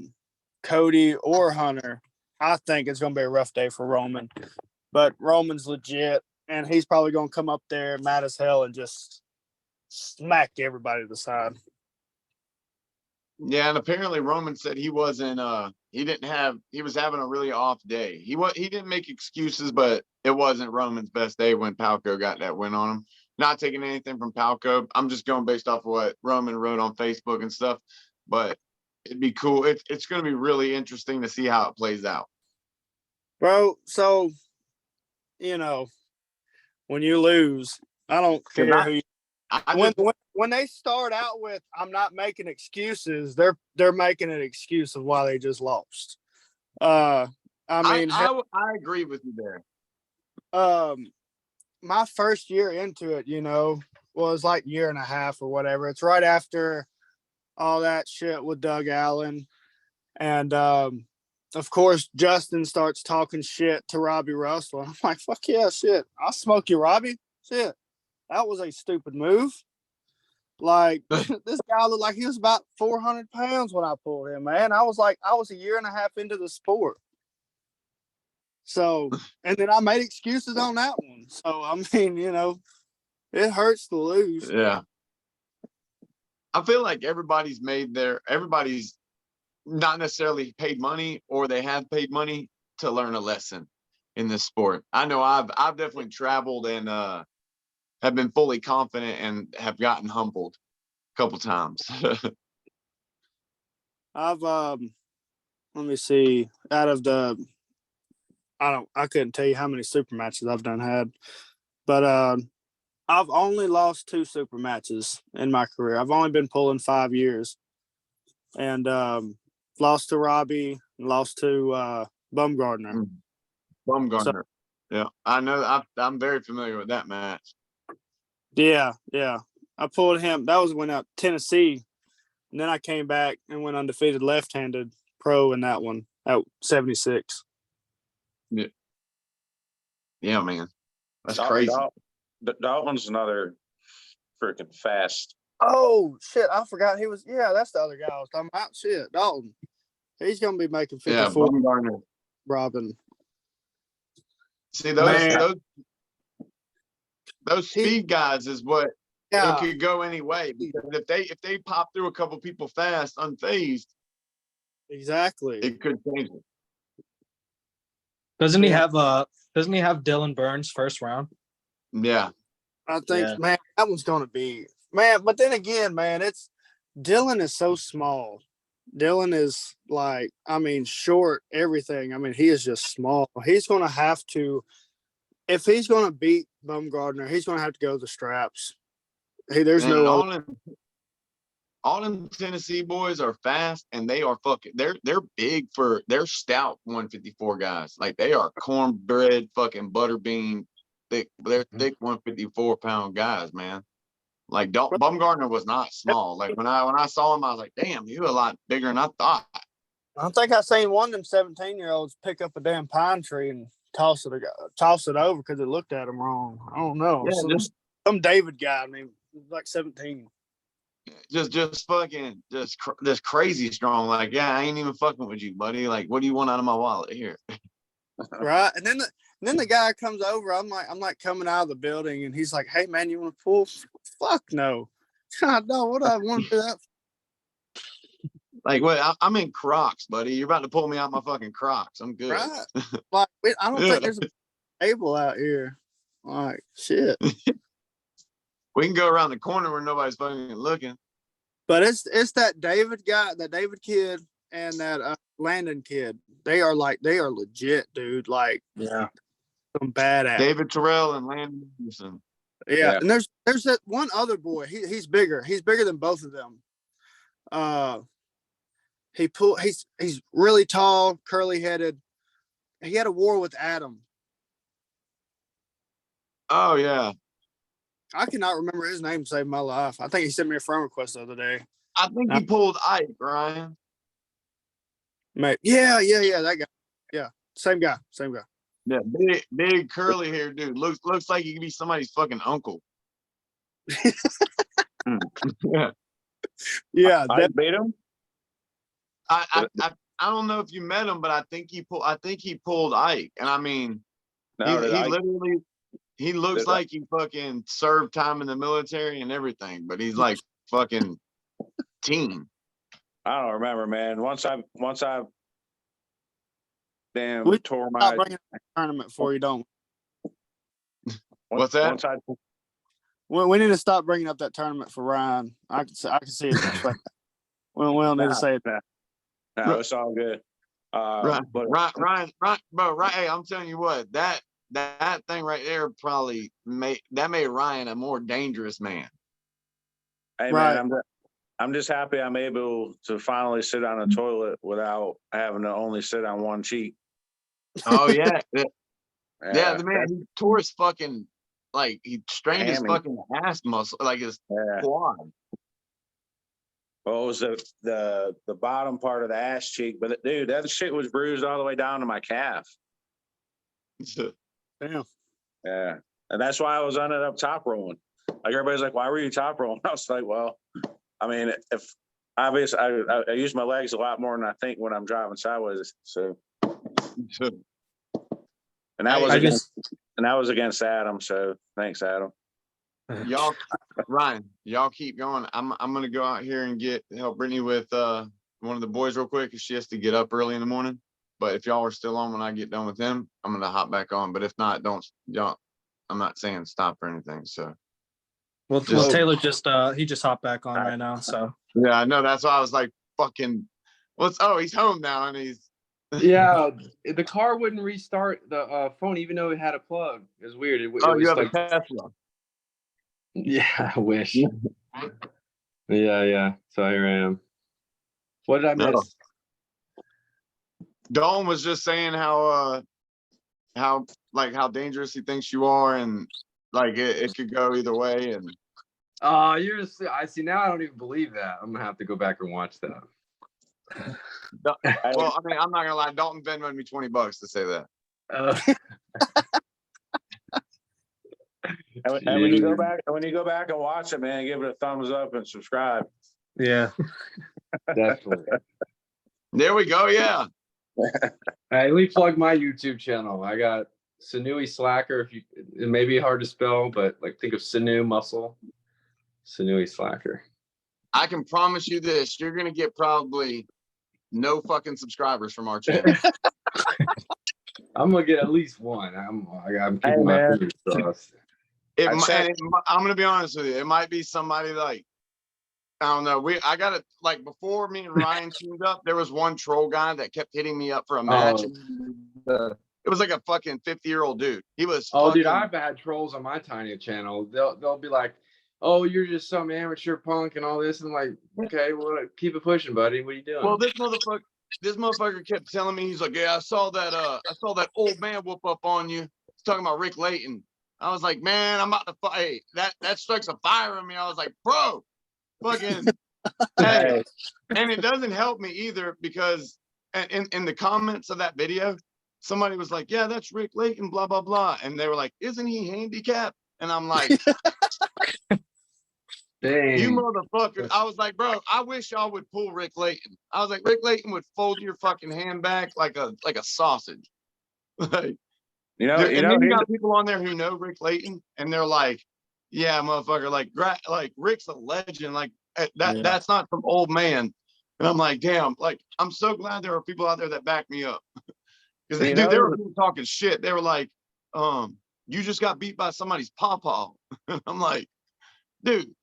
Cody or Hunter, I think it's gonna be a rough day for Roman. But Roman's legit, and he's probably gonna come up there mad as hell and just smack everybody to the side. Yeah, and apparently Roman said he wasn't he was having a really off day. He didn't make excuses, but it wasn't Roman's best day when Palco got that win on him. Not taking anything from Palco. I'm just going based off of what Roman wrote on Facebook and stuff. But it'd be cool. It's gonna be really interesting to see how it plays out. Bro, so you know, when you lose, I don't care who you when they start out with I'm not making excuses, they're making an excuse of why they just lost. I mean, I agree with you there. My first year into it, you know, was like year and a half or whatever. It's right after all that shit with Doug Allen. And of course Justin starts talking shit to Robbie Russell. I'm like, fuck yeah, shit. I'll smoke you, Robbie. Shit. That was a stupid move. Like this guy looked like he was about 400 pounds when I pulled him, man. I was a year and a half into the sport. So, and then I made excuses on that one. So, I mean, you know, it hurts to lose. Yeah. I feel like everybody's not necessarily paid money, or they have paid money to learn a lesson in this sport. I know I've definitely traveled and have been fully confident and have gotten humbled a couple times. I've let me see, out of the I couldn't tell you how many super matches I've done had, but I've only lost 2 super matches in my career. I've only been pulling 5 years, and lost to Robbie, and lost to Bumgardner. Bumgardner. Yeah, I know. I'm very familiar with that match. Yeah. I pulled him. That was when out Tennessee, and then I came back and went undefeated left-handed pro in that one at 76. Yeah, man, that's crazy. Dalton's another freaking fast. Oh shit! I forgot he was. Yeah, that's the other guy I was talking about. Shit, Dalton. He's gonna be making 54. Yeah, Bumgardner. Robin. See those speed guys is what it could go any way, because if they pop through a couple people fast, unfazed, exactly, it could change it. Doesn't he have Dylan Burns first round? Yeah. I think, man, that one's gonna be, man. But then again, man, Dylan is so small. Dylan is like, I mean, short, everything. I mean, he is just small. He's gonna have to, if he's gonna beat Bumgardner, he's gonna have to go to the straps. Hey, there's Man, no all them Tennessee boys are fast, and they are they're big they're stout 154 guys. Like, they are cornbread fucking butterbean thick. They're thick 154-pound guys, man. Like, Bumgardner was not small. Like, when I saw him, I was like, damn, you're a lot bigger than I thought. I think I seen one of them 17-year-olds pick up a damn pine tree and toss it over because it looked at him wrong. I don't know. Yeah, Some David guy, I mean, like 17. Just fucking just crazy strong. Like, yeah, I ain't even fucking with you, buddy. Like, what do you want out of my wallet here? Right. And then And then the guy comes over. I'm like coming out of the building, and he's like, "Hey man, you want to pull?" Fuck no. God no. What do I want to do that? Like, what? I'm in Crocs, buddy. You're about to pull me out my fucking Crocs. I'm good. Right? Like, I don't think there's a table out here. Like, shit. We can go around the corner where nobody's fucking looking. But it's that David guy, that David kid, and that Landon kid. They are legit, dude. Like, Yeah. some badass. David Terrell and Landon Anderson. Yeah. And there's that one other boy. He's bigger. He's bigger than both of them. He's really tall, curly headed. He had a war with Adam. Oh yeah. I cannot remember his name to save my life. I think he sent me a friend request the other day. I think he pulled Ike, Ryan. Mate. Yeah, that guy. Yeah. Same guy. Yeah, big curly hair dude. Looks like he could be somebody's fucking uncle. Yeah. Yeah. I beat him. I don't know if you met him, but I think he pulled Ike. And I mean, he looks like he fucking served time in the military and everything, but he's like fucking teen. I don't remember, man. Once I tore Stop my bringing up that tournament for you, don't What's that? we need to stop bringing up that tournament for Ryan. I can see it. We don't need to say it. No, it's all good. Right, but Ryan, bro, right. Hey, I'm telling you what, that thing right there probably made Ryan a more dangerous man. hey, Right. man, I'm just happy I'm able to finally sit on a toilet without having to only sit on one cheek. Oh yeah. Yeah, the man, that's- he tore his fucking, like, he strained his Hammy. fucking ass muscle, like his quad. Well, it was the bottom part of the ass cheek, but dude, that shit was bruised all the way down to my calf. Damn. Yeah, and that's why I was on it up top rolling. Like everybody's like, "Why were you top rolling?" I was like, "Well, I mean, if obviously I use my legs a lot more than I think when I'm driving sideways." So, and that was against Adam. So thanks, Adam. Y'all, Ryan, y'all keep going. I'm gonna go out here and help Brittany with one of the boys real quick because she has to get up early in the morning. But if y'all are still on when I get done with him, I'm gonna hop back on. But if not, y'all. I'm not saying stop or anything. So. Well, Taylor just hopped back on right now. So. Yeah, I know. That's why I was like, fucking. He's home now and he's. Yeah, the car wouldn't restart the phone even though it had a plug. It was weird. It was You have like, a Tesla. Yeah, I wish. Yeah. So here I am. What did I miss? No. Dalton was just saying how dangerous he thinks you are, and like it could go either way. And I see now. I don't even believe that. I'm gonna have to go back and watch that. well, I mean, I'm not gonna lie. Dalton Venmoed me $20 to say that. And when you go back and watch it, man, give it a thumbs up and subscribe. Yeah. Definitely. There we go. Yeah. Let me plug my YouTube channel. I got Sinewy Slacker. It may be hard to spell, but like think of sinew muscle. Sinewy Slacker. I can promise you this: you're gonna get probably no fucking subscribers from our channel. I'm gonna get at least one. I'm keeping my fingers crossed. I'm gonna be honest with you. It might be somebody like, I don't know. I got it like before me and Ryan teamed up. There was one troll guy that kept hitting me up for a match. It was like a fucking 50-year-old dude. He was. Dude, I've had trolls on my tiny channel. They'll be like, "Oh, you're just some amateur punk and all this," and I'm like, "Okay, well, keep it pushing, buddy. What are you doing?" Well, this motherfucker kept telling me, he's like, "Yeah, I saw that old man whoop up on you." He's talking about Rick Layton. I was like, "Man, I'm about to fight." That strikes a fire in me. I was like, "Bro, fucking." Hey. And it doesn't help me either because in the comments of that video, somebody was like, "Yeah, that's Rick Layton, blah blah blah," and they were like, "Isn't he handicapped?" And I'm like, Dang. "You motherfucker!" I was like, "Bro, I wish y'all would pull Rick Layton." I was like, "Rick Layton would fold your fucking hand back like a sausage." Like, And then you got people on there who know Rick Layton, and they're like, "Yeah, motherfucker, like Rick's a legend. Like that's not some old man." And I'm like, "Damn!" Like I'm so glad there are people out there that back me up because they were people talking shit. They were like, "You just got beat by somebody's pawpaw." I'm like, "Dude,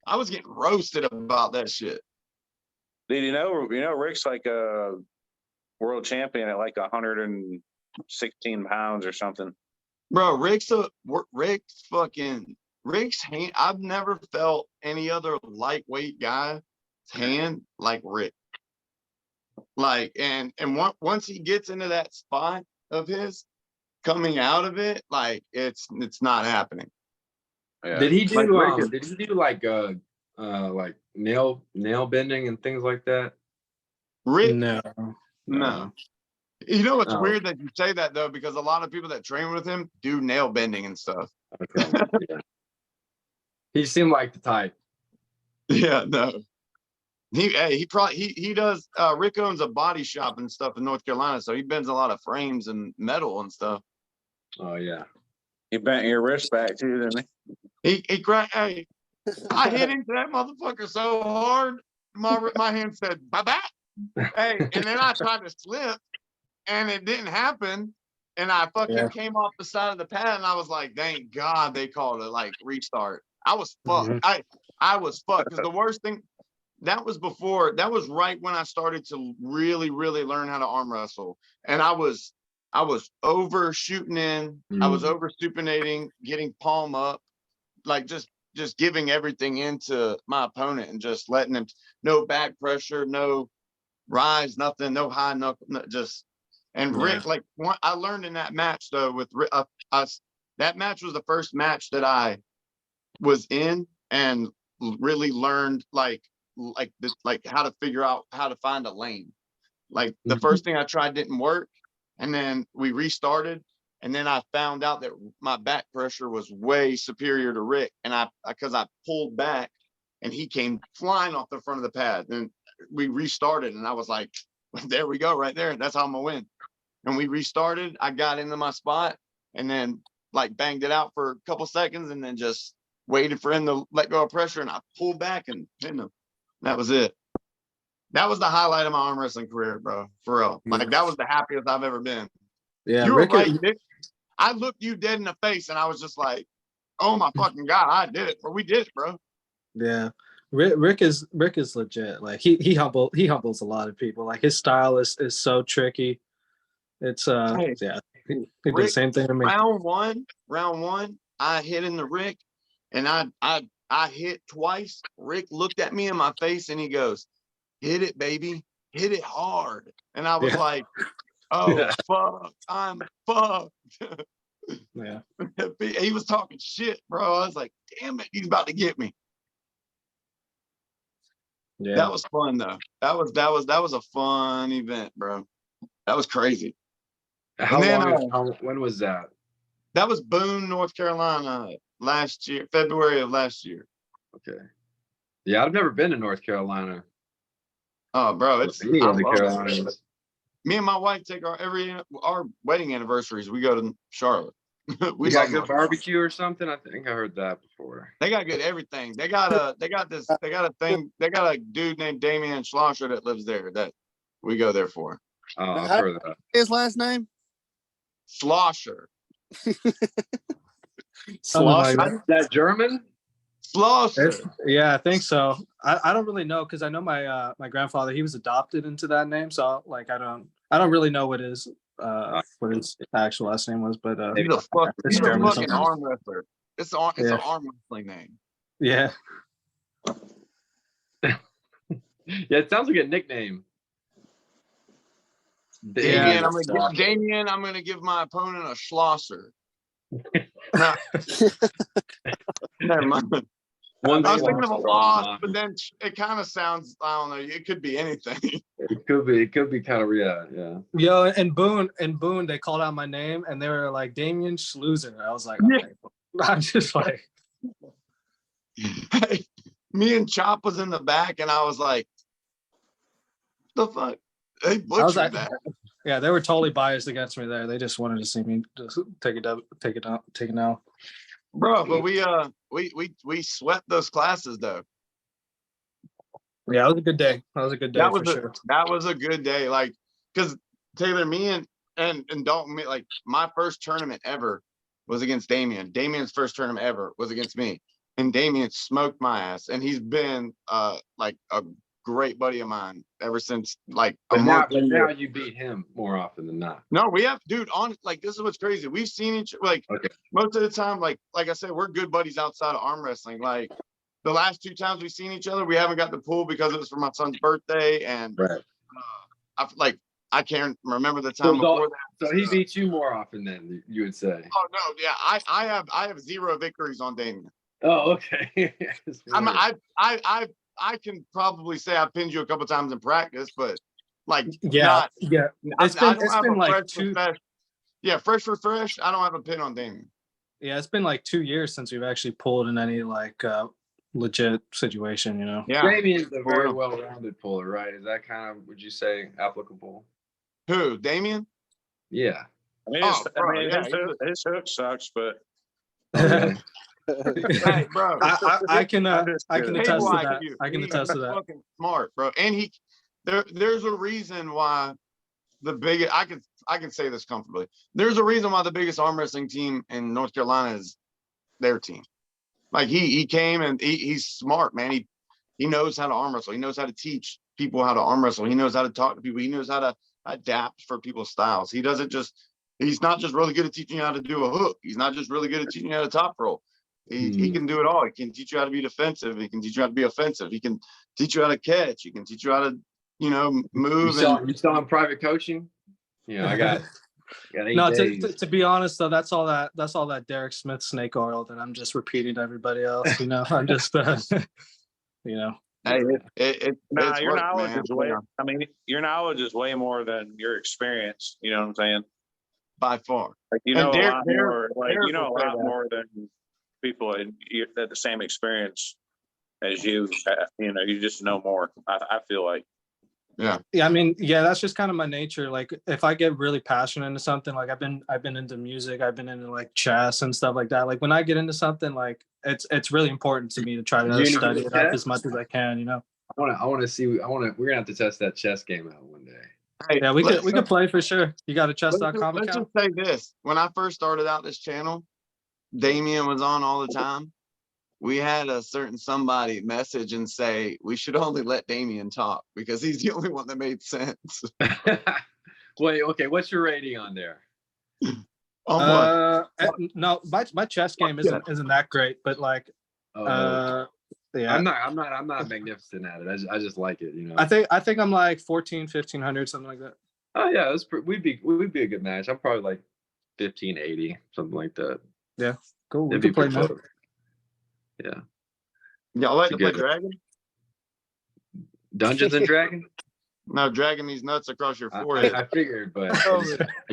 I was getting roasted about that shit." Did you know Rick's like a world champion at like 116 pounds or something. Bro, Rick's hand. I've never felt any other lightweight guy's hand like Rick. Like, and once he gets into that spot of his coming out of it, like it's not happening. Yeah. Did he do like nail bending and things like that? Rick, No. no. You know what's weird that you say that though, because a lot of people that train with him do nail bending and stuff. Okay. Yeah. He seemed like the type. Yeah, no. He does. Rick owns a body shop and stuff in North Carolina, so he bends a lot of frames and metal and stuff. Oh yeah. He bent your wrist back too, didn't he? He cracked. Hey, I hit into that motherfucker so hard, my hand said bye bye. Hey, and then I tried to slip, and it didn't happen. And I fucking came off the side of the pad, and I was like, "Thank God they called it like restart." I was fucked. Mhm. I was fucked because the worst thing that was right when I started to really, really learn how to arm wrestle, and I was over shooting in, I was over supinating, getting palm up, like just giving everything into my opponent and just letting him, no back pressure, no rise, nothing, no high knuckle, just. And Rick, like I learned in that match though with us, that match was the first match that I was in and really learned like how to figure out how to find a lane. Like the first thing I tried didn't work, and then we restarted, and then I found out that my back pressure was way superior to Rick, and because I pulled back, and he came flying off the front of the pad, and we restarted, and I was like, there we go, right there. That's how I'm gonna win. And we restarted. I got into my spot, and then like banged it out for a couple seconds, and then just waited for him to let go of pressure, and I pulled back and pinned him. That was it. That was the highlight of my arm wrestling career, bro. For real. Like that was the happiest I've ever been. Yeah, you were right, Nick. I looked you dead in the face, and I was just like, "Oh my fucking God, I did it, bro. We did it, bro." Yeah. Rick is legit. Like he humbles a lot of people. Like his style is so tricky. It's Hey, he did the same thing to me. Round one, I hit in the Rick, and I hit twice. Rick looked at me in my face, and he goes, "Hit it, baby. Hit it hard." And I was like, "Oh fuck, I'm fucked." Yeah. He was talking shit, bro. I was like, "Damn it, he's about to get me." Yeah. That was fun though. That was a fun event, bro. That was crazy. When was that? That was Boone, North Carolina, last year, February of last year. Okay. Yeah, I've never been to North Carolina. Oh, bro, it's Any I of the love Carolinas. it. Me and my wife take our wedding anniversaries. We go to Charlotte. We got good barbecue or something. I think I heard that before. They got good everything. They got a dude named Damiane Schlosser that lives there that we go there for. Oh, I've heard of that. His last name? Schlosser. Like Is that German? Schlosser. Yeah, I think so. I don't really know because I know my grandfather, he was adopted into that name, so like I don't really know what his actual last name was, but He's a fucking arm wrestler. It's an arm wrestling name. Yeah. Yeah, it sounds like a nickname. Damiane, I'm gonna give my opponent a Schlosser. No. Never mind. I was thinking of a loss, but then it kind of sounds, I don't know, it could be anything. It could be kind of yeah. Yo, and Boone, they called out my name and they were like Damiane Schlosser. I was like, okay. I'm just like, hey, me and Chop was in the back, and I was like, "The fuck?" They butchered that. Yeah, they were totally biased against me there. They just wanted to see me just take it out. Bro, but we swept those classes though. Yeah, it was a good day. That was a good day That for was sure. that was a good day. Like, because Taylor, me and Dalton, like my first tournament ever was against Damiane. Damiane's first tournament ever was against me. And Damiane smoked my ass. And he's been like a great buddy of mine ever since like But now you beat him more often than not. No, we have, dude, like this is what's crazy. We've seen each most of the time, like I said, we're good buddies outside of arm wrestling. Like the last 2 times we've seen each other, we haven't got the pool because it was for my son's birthday. And I can't remember the time before that. So he beats you more often than you would say. Oh no, yeah. I have 0 victories on Damiane. Oh, okay. I can probably say I pinned you a couple times in practice, but like yeah. It's been like 2. Fresh refresh. I don't have a pin on Damiane. Yeah, it's been like 2 years since we've actually pulled in any like legit situation, you know. Yeah, Damiane's a very well-rounded puller, right? Is that kind of, would you say, applicable? Who, Damiane? Yeah. His hook sucks, but hey, bro, I can attest to that. I can attest to that. Fucking smart, bro. And there's a reason why the biggest, I can say this comfortably. There's a reason why the biggest arm wrestling team in North Carolina is their team. Like he came and he's smart, man. He knows how to arm wrestle. He knows how to teach people how to arm wrestle. He knows how to talk to people. He knows how to adapt for people's styles. He's not just really good at teaching you how to do a hook. He's not just really good at teaching you how to top roll. He can do it all. He can teach you how to be defensive. He can teach you how to be offensive. He can teach you how to catch. He can teach you how to, move. You still in private coaching? Yeah, I got 8 No, days. to be honest though, that's all that Derek Smith snake oil that I'm just repeating to everybody else. You know, I'm just you know. Hey, your knowledge is way. I mean, your knowledge is way more than your experience. You know what I'm saying? By far. Like a lot more. Like you know a lot more than people at the same experience as you. You know, you just know more. I feel like. Yeah. I mean, yeah, that's just kind of my nature. Like if I get really passionate into something, like I've been into music, I've been into like chess and stuff like that. Like when I get into something, like it's really important to me to try to study it up as much as I can, you know. I want to see. We're gonna have to test that chess game out one day. Hey, yeah, we could play for sure. You got a chess.com Let's account? just say this. When I first started out this channel, Damiane was on all the time. We had a certain somebody message and say we should only let Damiane talk because he's the only one that made sense. Wait, okay, what's your rating on there? No, my chess game isn't that great, but like yeah. I'm not magnificent at it. I just like it, you know. I think I'm like 1500, something like that. Oh yeah, we'd be a good match. I'm probably like 1580, something like that. Yeah, cool. We could play more. Yeah. Y'all like to play Dragon? Dungeons and Dragons? No, dragging these nuts across your forehead. I figured, but I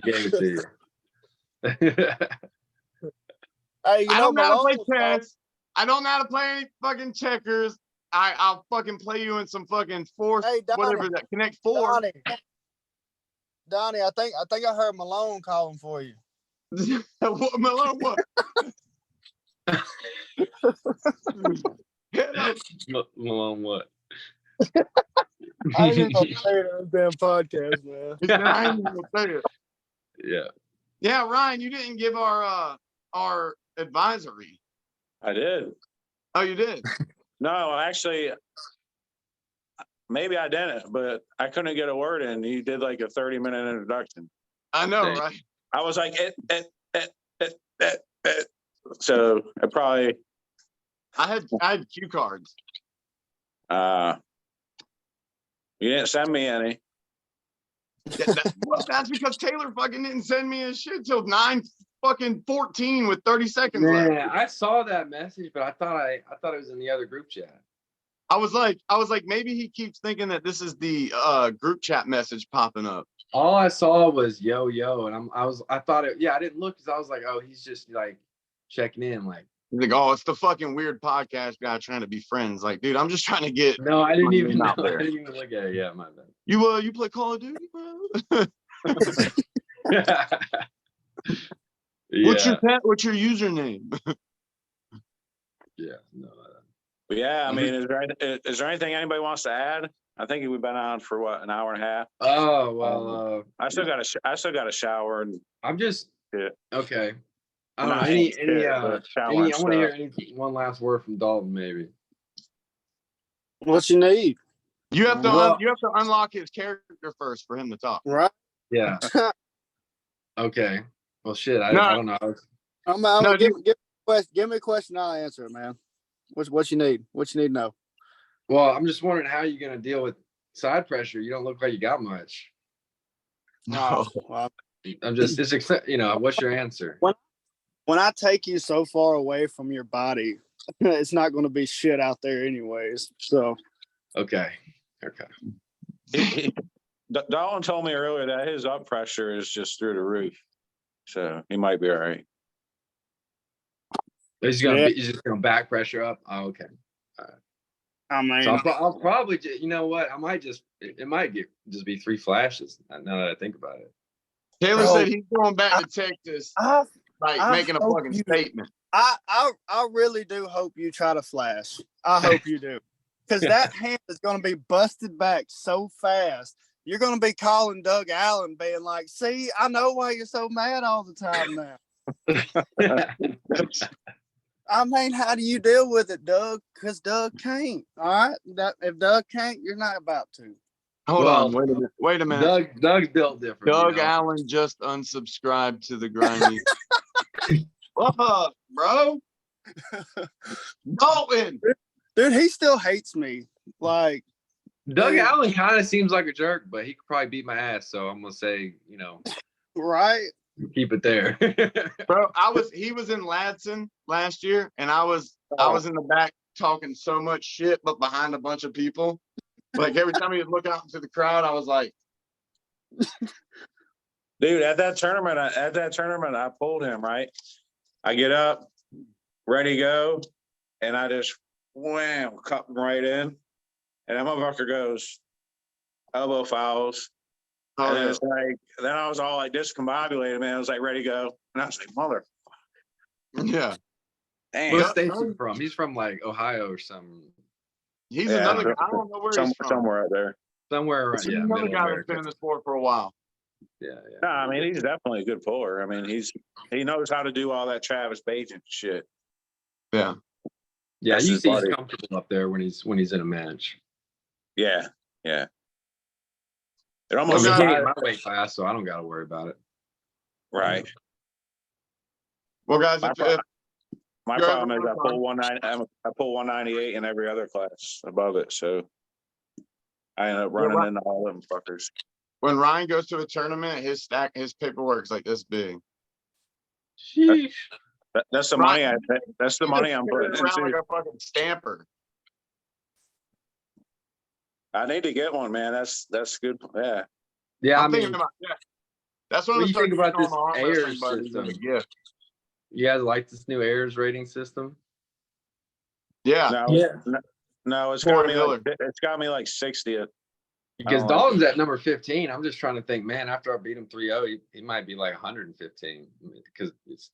gave it to you. Hey, I don't know how to play chess. I don't know how to play any fucking checkers. I'll fucking play you in some fucking force, whatever that Connect 4. Donnie, I think I heard Malone calling for you. What, Malone? What? Malone, what? I ain't gonna say it on the damn podcast, man. I ain't gonna say it. Yeah. Yeah, Ryan, you didn't give our advisory. I did. Oh, you did? No, actually, maybe I didn't, but I couldn't get a word in. You did like a 30-minute introduction. I know, right? I was like, So I probably. I had cue cards. You didn't send me any. Yeah, that's because Taylor fucking didn't send me his shit till 9:14 with 30 seconds left. Yeah, I saw that message, but I thought it was in the other group chat. I was like, maybe he keeps thinking that this is the group chat message popping up. All I saw was yo, and I thought it. Yeah, I didn't look because I was like, oh, he's just like checking in, like. He's like, oh, it's the fucking weird podcast guy trying to be friends. Like, dude, I'm just trying to get. No, I didn't even know. I didn't even look at it. Yeah, my bad. You play Call of Duty, bro? Yeah. What's your username? Yeah. No. But yeah, I mean, is there anything anybody wants to add? I think we've been on for what, an hour and a half. Oh well. I still got to shower and I'm just okay. I don't know. not Any shit, but shower and I want to hear stuff. one last word from Dalton, maybe. What you need, You have to Well- you have to unlock his character first for him to talk. right? Yeah. Okay. Well, shit. I No. don't know. I'm No, give me a question. I'll answer it, man. What you need? What you need to know? Well, I'm just wondering how you're gonna deal with side pressure. You don't look like you got much. No. Well, I'm just what's your answer? when I take you so far away from your body, it's not going to be shit out there anyways. So Okay. Dalton told me earlier that his up pressure is just through the roof, so he might be all right. He's just gonna back pressure up. Oh, okay. I mean, So I'll probably, you know what? I might just be 3 flashes. Now that I think about it. Taylor Bro, said he's going back to Texas, I making a hope fucking you- statement. I really do hope you try to flash. I hope you do, because that hand is going to be busted back so fast. You're going to be calling Doug Allen, being like, "See, I know why you're so mad all the time now." I mean, how do you deal with it, Doug? Because Doug can't. All right, if Doug can't, you're not about to. Hold Well, on, wait a minute. Doug's built different. Doug Allen just unsubscribed to the grimy. What up, bro? Dalton. Dude, he still hates me. Like, Doug Allen kind of seems like a jerk, but he could probably beat my ass. So I'm gonna say, right? keep it there. Bro, he was in Ladson last year, and I was in the back talking so much shit, but behind a bunch of people. Like every time he'd look out into the crowd, I was like, Dude, at that tournament, I pulled him, right? I get up, ready to go, and I just wham, cut him right in. And that motherfucker goes, elbow fouls. oh, And then yeah. it's like, then I was all like discombobulated, man. I was like, ready to go. And I was like, mother, Yeah. damn. What state's he from? He's from like Ohio or something. He's Yeah, another guy. I don't know where he's from. Somewhere out there. Somewhere around. He's Yeah, another middle guy that's America. been in the sport for a while. Yeah. No, I mean, he's definitely a good puller. I mean, he knows how to do all that Travis Bajan shit. Yeah. Yeah, That's you his see he's buddy. comfortable up there when he's in a match. Yeah. It I almost mean, Well, he guys- ain't my weight class, so I don't got to worry about it. right. Well, guys, My You're problem is having I pull 198 in every other class above it, so I end up running into all them fuckers. when Ryan goes to a tournament, his paperwork's like this big. Sheesh. That's the Right. money. That's the money I'm putting around like into. a fucking stamper. I need to get one, man. That's good. Yeah. Yeah, I'm thinking about That's what What I'm do you think starting about to this my arm air wrestling buddies as a system? gift. You guys like this new AIRS rating system? Yeah. No, it's Corey got me like 60th. Because like Dalton's at number 15. I'm just trying to think, man, after I beat him 3-0, he might be like 115. Because it's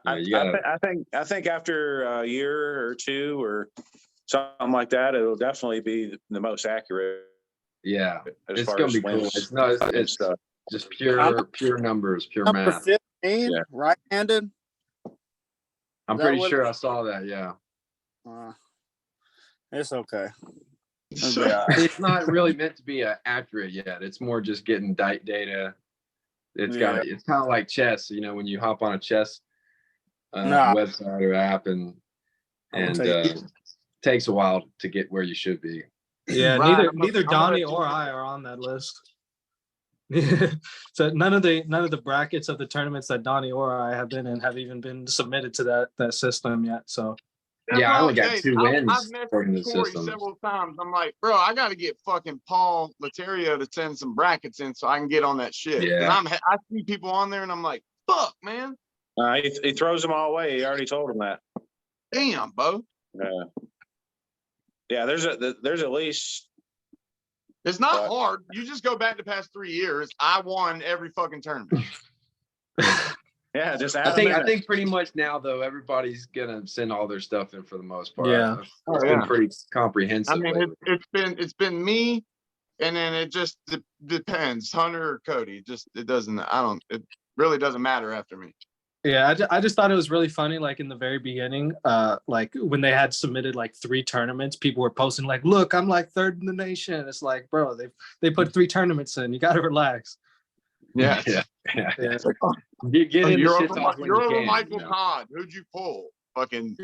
I think after a year or two or something like that, it'll definitely be the most accurate. Yeah, As it's far gonna as be cool. wins It's stuff. just pure numbers, pure Number math. 15, Yeah. right-handed. I'm that pretty what- sure I saw that. Yeah, It's okay. it's not really meant to be accurate yet. It's more just getting data. It's kind of like chess. When you hop on a chess website or app, and takes a while to get where you should be. Yeah, Ryan, neither I'm gonna Donnie let you or know. I are on that list. So none of the brackets of the tournaments that Donnie or I have been in have even been submitted to that system yet. So Yeah, I only got Hey, 2 wins I've according to messaged the Corey system. several times. I'm like, bro, I got to get fucking Paul Laterio to send some brackets in so I can get on that shit. Yeah. And I see people on there and I'm like, fuck, man. He throws them all away. He already told them that. Damn, Bo. Yeah. There's at least It's not But- hard. You just go back the past 3 years. I won every fucking tournament. Yeah, just add I them in. I think pretty much now though everybody's gonna send all their stuff in for the most part. Yeah. It's been pretty comprehensive. I mean, lately. it's been me, and then it just depends, Hunter or Cody. It really doesn't matter after me. Yeah, I just thought it was really funny. Like in the very beginning, like when they had submitted like 3 tournaments, people were posting like, "Look, I'm like 3rd in the nation." It's like, bro, they put 3 tournaments in. You got to relax. Yeah. yeah. Yeah. Get in the You're shit over, talk when you're you over can, Michael you know? Todd. Who'd you pull? Fucking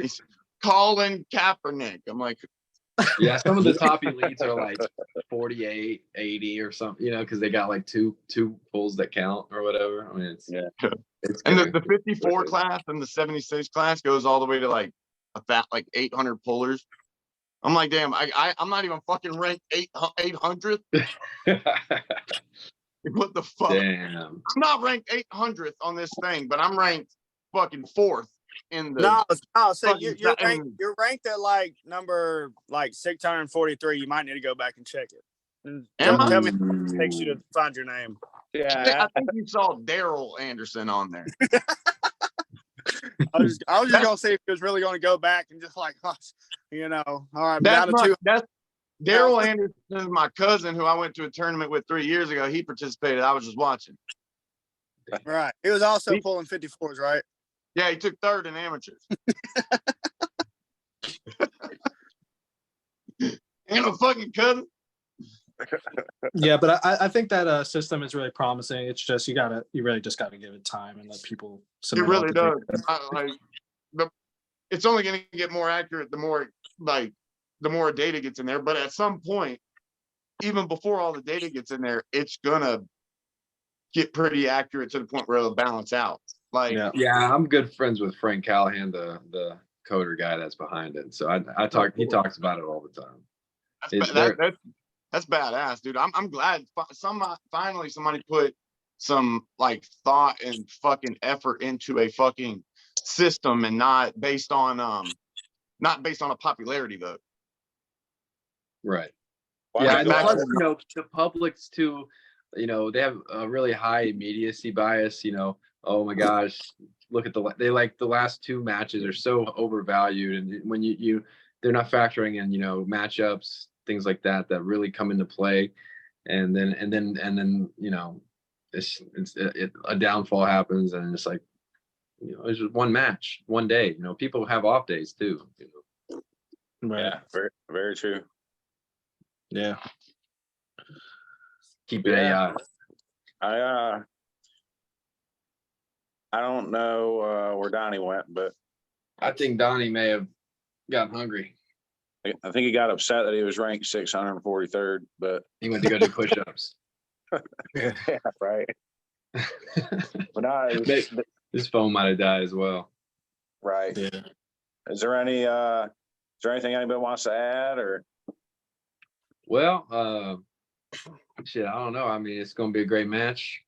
Colin Kaepernick. I'm like, Yeah, some of the top elites are like 48, 80 or something, you know, because they got like two pulls that count or whatever. I mean, it's and good. the 54 class and the 76 class goes all the way to like 800 pullers. I'm like, damn, I'm not even fucking ranked 800th. What the fuck? Damn. I'm not ranked 800th on this thing, but I'm ranked fucking 4th in the. No. So fucking you're ranked at like number 643. You might need to go back and check it. And Am I? tell me if it takes you to find your name. Yeah, I think you saw Daryl Anderson on there. I was just gonna see if he was really gonna go back and just like, you know, all right, That's down to 2. that's Daryl Anderson is my cousin who I went to a tournament with 3 years ago. He participated. I was just watching. Right. He was also pulling 54s, right? Yeah, he took 3rd in amateurs. And a fucking cousin. Yeah, but I think that system is really promising. It's just you really just gotta give it time and let people It submit. really does. It's only going to get more accurate the more data gets in there. But at some point, even before all the data gets in there, it's gonna get pretty accurate to the point where it'll balance out. Like, yeah, I'm good friends with Frank Callahan, the coder guy that's behind it. So he talks about it all the time. That's badass, dude. I'm glad finally somebody put some like thought and fucking effort into a fucking system and not based on a popularity vote. Right. Why Yeah, not and go plus, out? the publics too, they have a really high immediacy bias. Oh my gosh, look at they like the last 2 matches are so overvalued, and when they're not factoring in matchups, things like that really come into play, and then a downfall happens, and it's like it's just one match, one day. People have off days too. Right. Yeah, very, very true. Yeah. Keep it AI. I don't know where Donnie went, but I think Donnie may have gotten hungry. I think he got upset that he was ranked 643rd, but He went to go do push-ups. yeah, right. But no, His phone might have died as well. right. Yeah. Is there anything anybody wants to add or? Well, shit, I don't know. I mean, it's going to be a great match.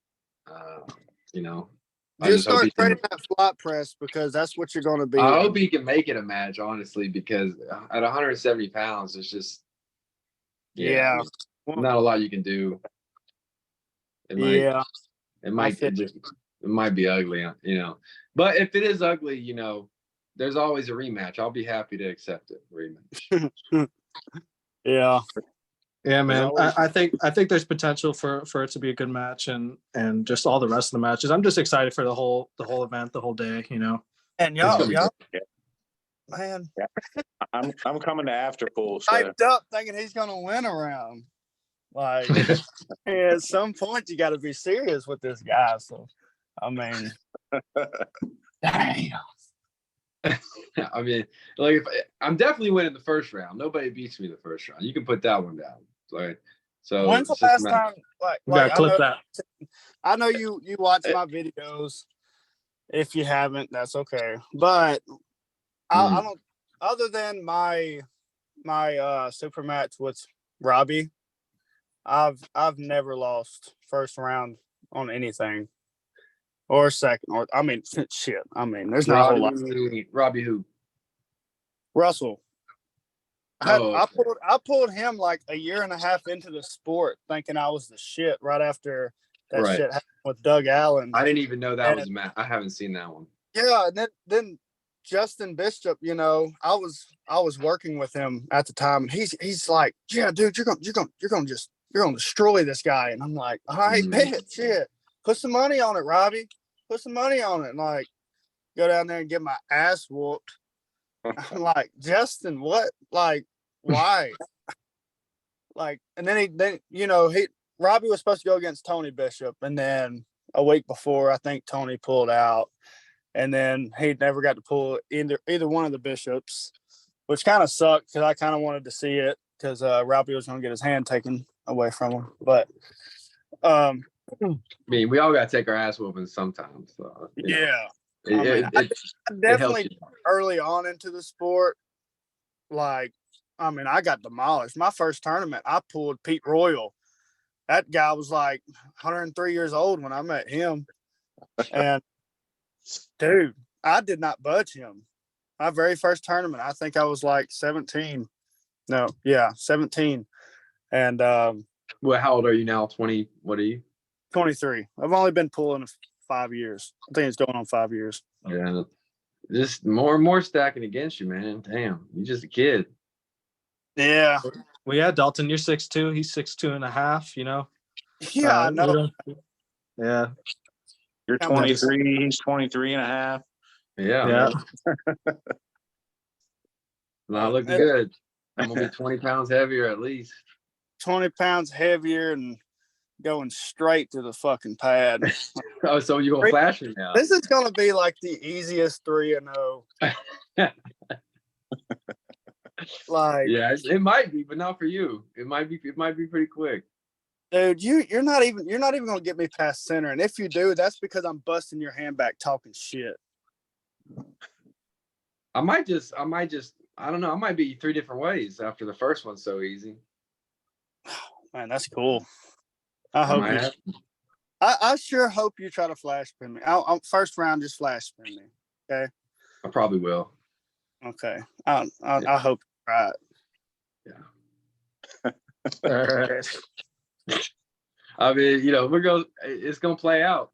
Just start trading that flat press because that's what you're going to be. I hope he can make it a match, honestly, because at 170 pounds, it's just yeah, not a lot you can do. It might be ugly, But if it is ugly, there's always a rematch. I'll be happy to accept it. Rematch. Yeah. Yeah, man. I think there's potential for it to be a good match and just all the rest of the matches. I'm just excited for the whole event, the whole day, And y'all, man. Yeah. I'm coming to after pool. So. Hyped up thinking he's gonna win a round. Like at some point you gotta be serious with this guy. So I mean damn. I mean, like I'm definitely winning the first round. Nobody beats me the first round. You can put that one down. So when's the last time? Like clip that. I know you watch my videos. If you haven't, that's okay. But I don't. Other than my super match with Robbie, I've never lost first round on anything. Or second, or I mean, shit. I mean, there's not a whole lot. Robbie who? Russell. I pulled him like a year and a half into the sport, thinking I was the shit. Right after that shit happened with Doug Allen. I didn't even know that was a match. I haven't seen that one. Yeah, and then Justin Bishop, you know, I was working with him at the time, and he's like, yeah, dude, you're gonna destroy this guy, and I'm like, all right, bet, shit, put some money on it, Robbie, put some money on it, and like go down there and get my ass whooped. I'm like, Justin, what? Like, why? Like, and then Robbie was supposed to go against Tony Bishop, and then a week before, I think Tony pulled out. And then he never got to pull either one of the Bishops, which kind of sucked because I kind of wanted to see it because Robbie was going to get his hand taken away from him. But I mean, we all got to take our ass whooping sometimes. So, I definitely early on into the sport, like, I mean, I got demolished. My first tournament, I pulled Pete Royal. That guy was like 103 years old when I met him. And dude, I did not budge him. My very first tournament, I think I was like 17. No, yeah, 17. And well, how old are you now? 20? What are you? 23. I've only been pulling 5 years. I think it's going on 5 years. Yeah, just more and more stacking against you, man. Damn, you're just a kid. Yeah. Well, yeah, Dalton, you're 6'2". He's 6'2.5", you know? Yeah, I know. Yeah. You're 23, he's 23 and a half. Yeah. Not looking good. I'm going to be 20 pounds heavier at least. 20 pounds heavier and going straight to the fucking pad. Oh, so you're going to flash me now. This is going to be like the easiest 3-0. Like, yeah, it might be, but not for you. It might be pretty quick. Dude, you're not even gonna get me past center, and if you do, that's because I'm busting your hand back talking shit. I might just I don't know. I might beat you 3 different ways after the first one's so easy. Man, that's cool. I sure hope you try to flash spin me. I'll first round just flash spin me. Okay. I probably will. Okay. I hope you're right. Yeah. All right. I mean, you know, it's gonna play out.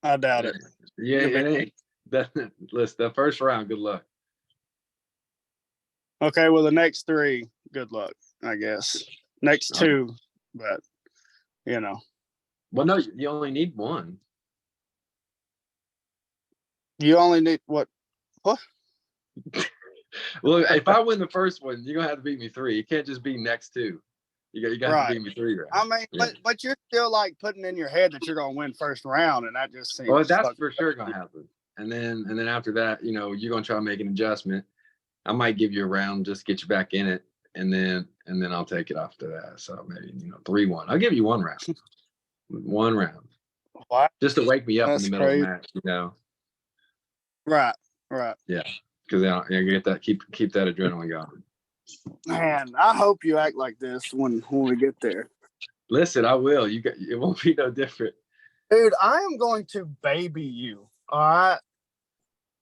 I doubt it. Yeah, it ain't. Listen, the first round, good luck. Okay, well, the next 3, good luck, I guess. Next 2, but you know. Well, no, you only need 1. You only need what? What? Well, if I win the first one, you're gonna have to beat me 3. You can't just be next 2. You got to beat me 3 rounds. I mean, but you're still like putting in your head that you're gonna win first round, and that just seems. Well, that's for sure gonna happen. And then after that, you know, you're gonna try to make an adjustment. I might give you a round just to get you back in it, and then I'll take it after that. So maybe 3-1. I'll give you 1 round. 1 round. What? Just to wake me up in the middle of the match, you know. Right. Yeah, because you get that keep that adrenaline going. Man, I hope you act like this when we get there. Listen, I will. It won't be no different. Dude, I am going to baby you. All right.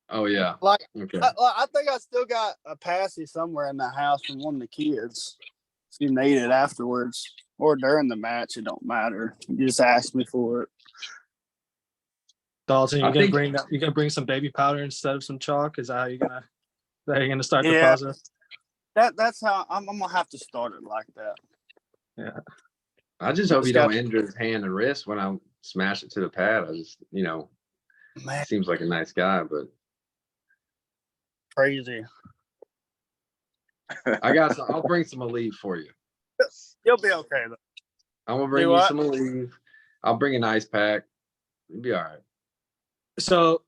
Oh yeah. Like, okay. I think I still got a passy somewhere in the house from one of the kids. If you need it afterwards or during the match, it don't matter. You just ask me for it. Dalton, you're gonna bring some baby powder instead of some chalk? Is that how you're gonna start the process? That's how I'm gonna have to start it like that. Yeah. I just hope you don't injure his hand and wrist when I smash it to the pad. I just, Man. Seems like a nice guy, but crazy. I'll bring some Aleve for you. You'll be okay though. I'm gonna bring you some Aleve. I'll bring an ice pack. You'll be all right. So,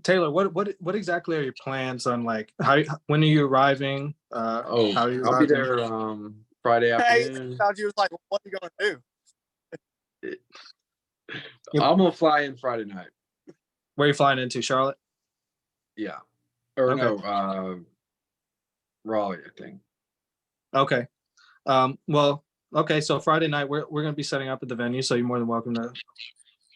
Taylor, what exactly are your plans on when are you arriving? How are you arriving? I'll be there Friday afternoon. I thought you was like, what are you gonna do? I'm gonna fly in Friday night. Where are you flying into? Charlotte? Yeah. Or no, Raleigh, I think. Okay. Well, okay, so Friday night we're gonna be setting up at the venue, so you're more than welcome to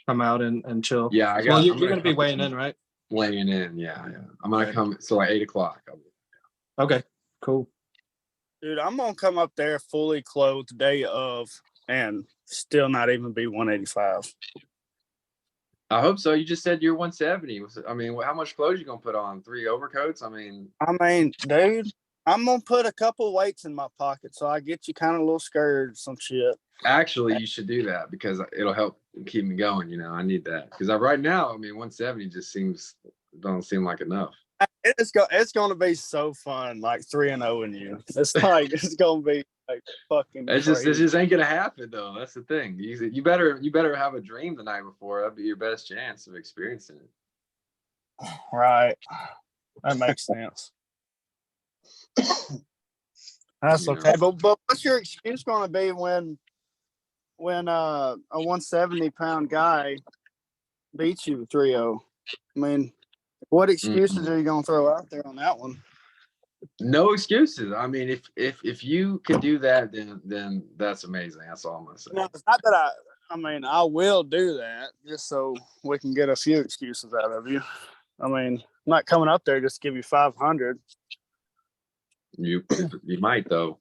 come out and chill. Yeah, you're gonna be weighing in, right? weighing in. Yeah. I'm gonna come. So like 8 o'clock. Okay, cool. Dude, I'm gonna come up there fully clothed day of and still not even be 185. I hope so. You just said you're 170. I mean, how much clothes you gonna put on? 3 overcoats? I mean, Dude, I'm gonna put a couple weights in my pocket so I get you kind of a little scared or some shit. actually, you should do that because it'll help keep me going. I need that because right now, I mean, 170 just don't seem like enough. It's gonna be so fun, like 3-0 in you. It's gonna be like fucking It crazy. just ain't gonna happen though. That's the thing. You better have a dream the night before. That'd be your best chance of experiencing it. Right. That makes sense. That's okay. But what's your excuse gonna be when a 170-pound guy beats you 3-0? I mean, what excuses are you gonna throw out there on that one? No excuses. I mean, if you can do that, then that's amazing. That's all I'm gonna say. No, it's not that I will do that just so we can get a few excuses out of you. I mean, I'm not coming up there just to give you 500. You might though.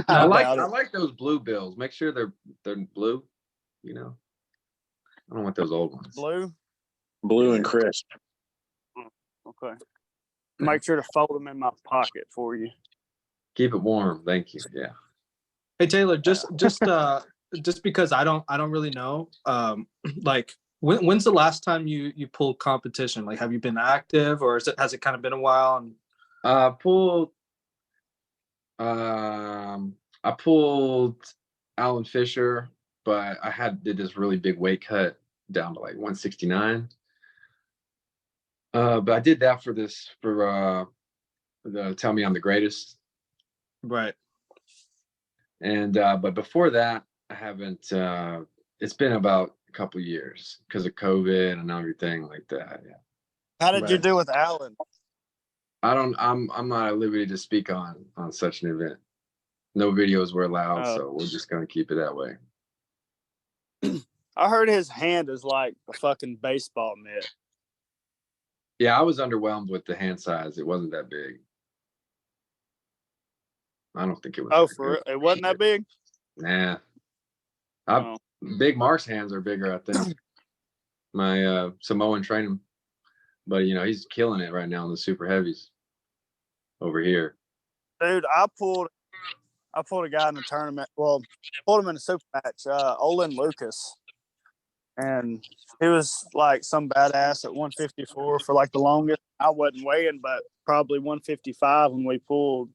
I like those blue bills. Make sure they're blue. I don't want those old ones. Blue and crisp. Okay. Make sure to fold them in my pocket for you. Keep it warm. Thank you. Yeah. Hey Taylor, just because I don't really know, like when's the last time you pulled competition? Like, have you been active, or has it kind of been a while? And I pulled Alan Fisher, but I did this really big weight cut down to like 169. But I did that for the Tell Me I'm the Greatest. Right. And but before that, I haven't. It's been about a couple of years because of COVID and everything like that. Yeah. How did you do with Alan? I'm not at liberty to speak on such an event. No videos were allowed, so we're just gonna keep it that way. I heard his hand is like a fucking baseball mitt. Yeah, I was underwhelmed with the hand size. It wasn't that big. I don't think it was. Oh, for real? It wasn't that big? Nah. Big Mark's hands are bigger, I think. My Samoan trained, but he's killing it right now in the super heavies over here. Dude, I pulled a guy in the tournament. Well, pulled him in a super match, Olin Lucas. And he was like some badass at 154 for like the longest. I wasn't weighing, but probably 155 when we pulled.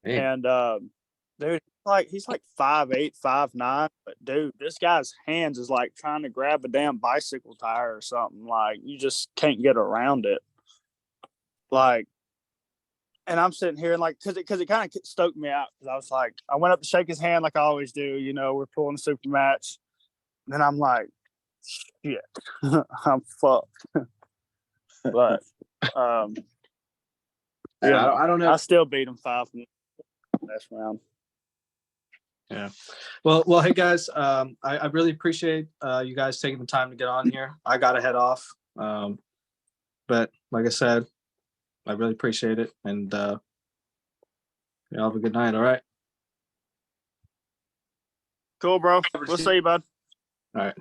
Man. And dude, he's like 5'8", 5'9", but dude, this guy's hands is like trying to grab a damn bicycle tire or something. Like, you just can't get around it. Like, and I'm sitting here and like, cause it kind of stoked me out, because I was like, I went up to shake his hand like I always do. We're pulling a super match. And then I'm like, shit, I'm fucked. But I don't know. I still beat him 5 last round. Yeah. Well, hey guys, I really appreciate you guys taking the time to get on here. I gotta head off. But like I said, I really appreciate it, and y'all have a good night. All right. Cool, bro. We'll see you, bud. All right.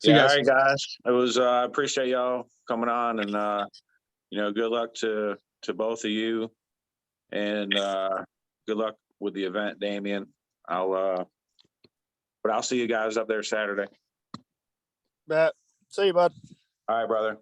See you Yeah, guys. all right, guys. It was I appreciate y'all coming on, and good luck to both of you, and good luck with the event, Damian. But I'll see you guys up there Saturday. Bet. See you, bud. All right, brother.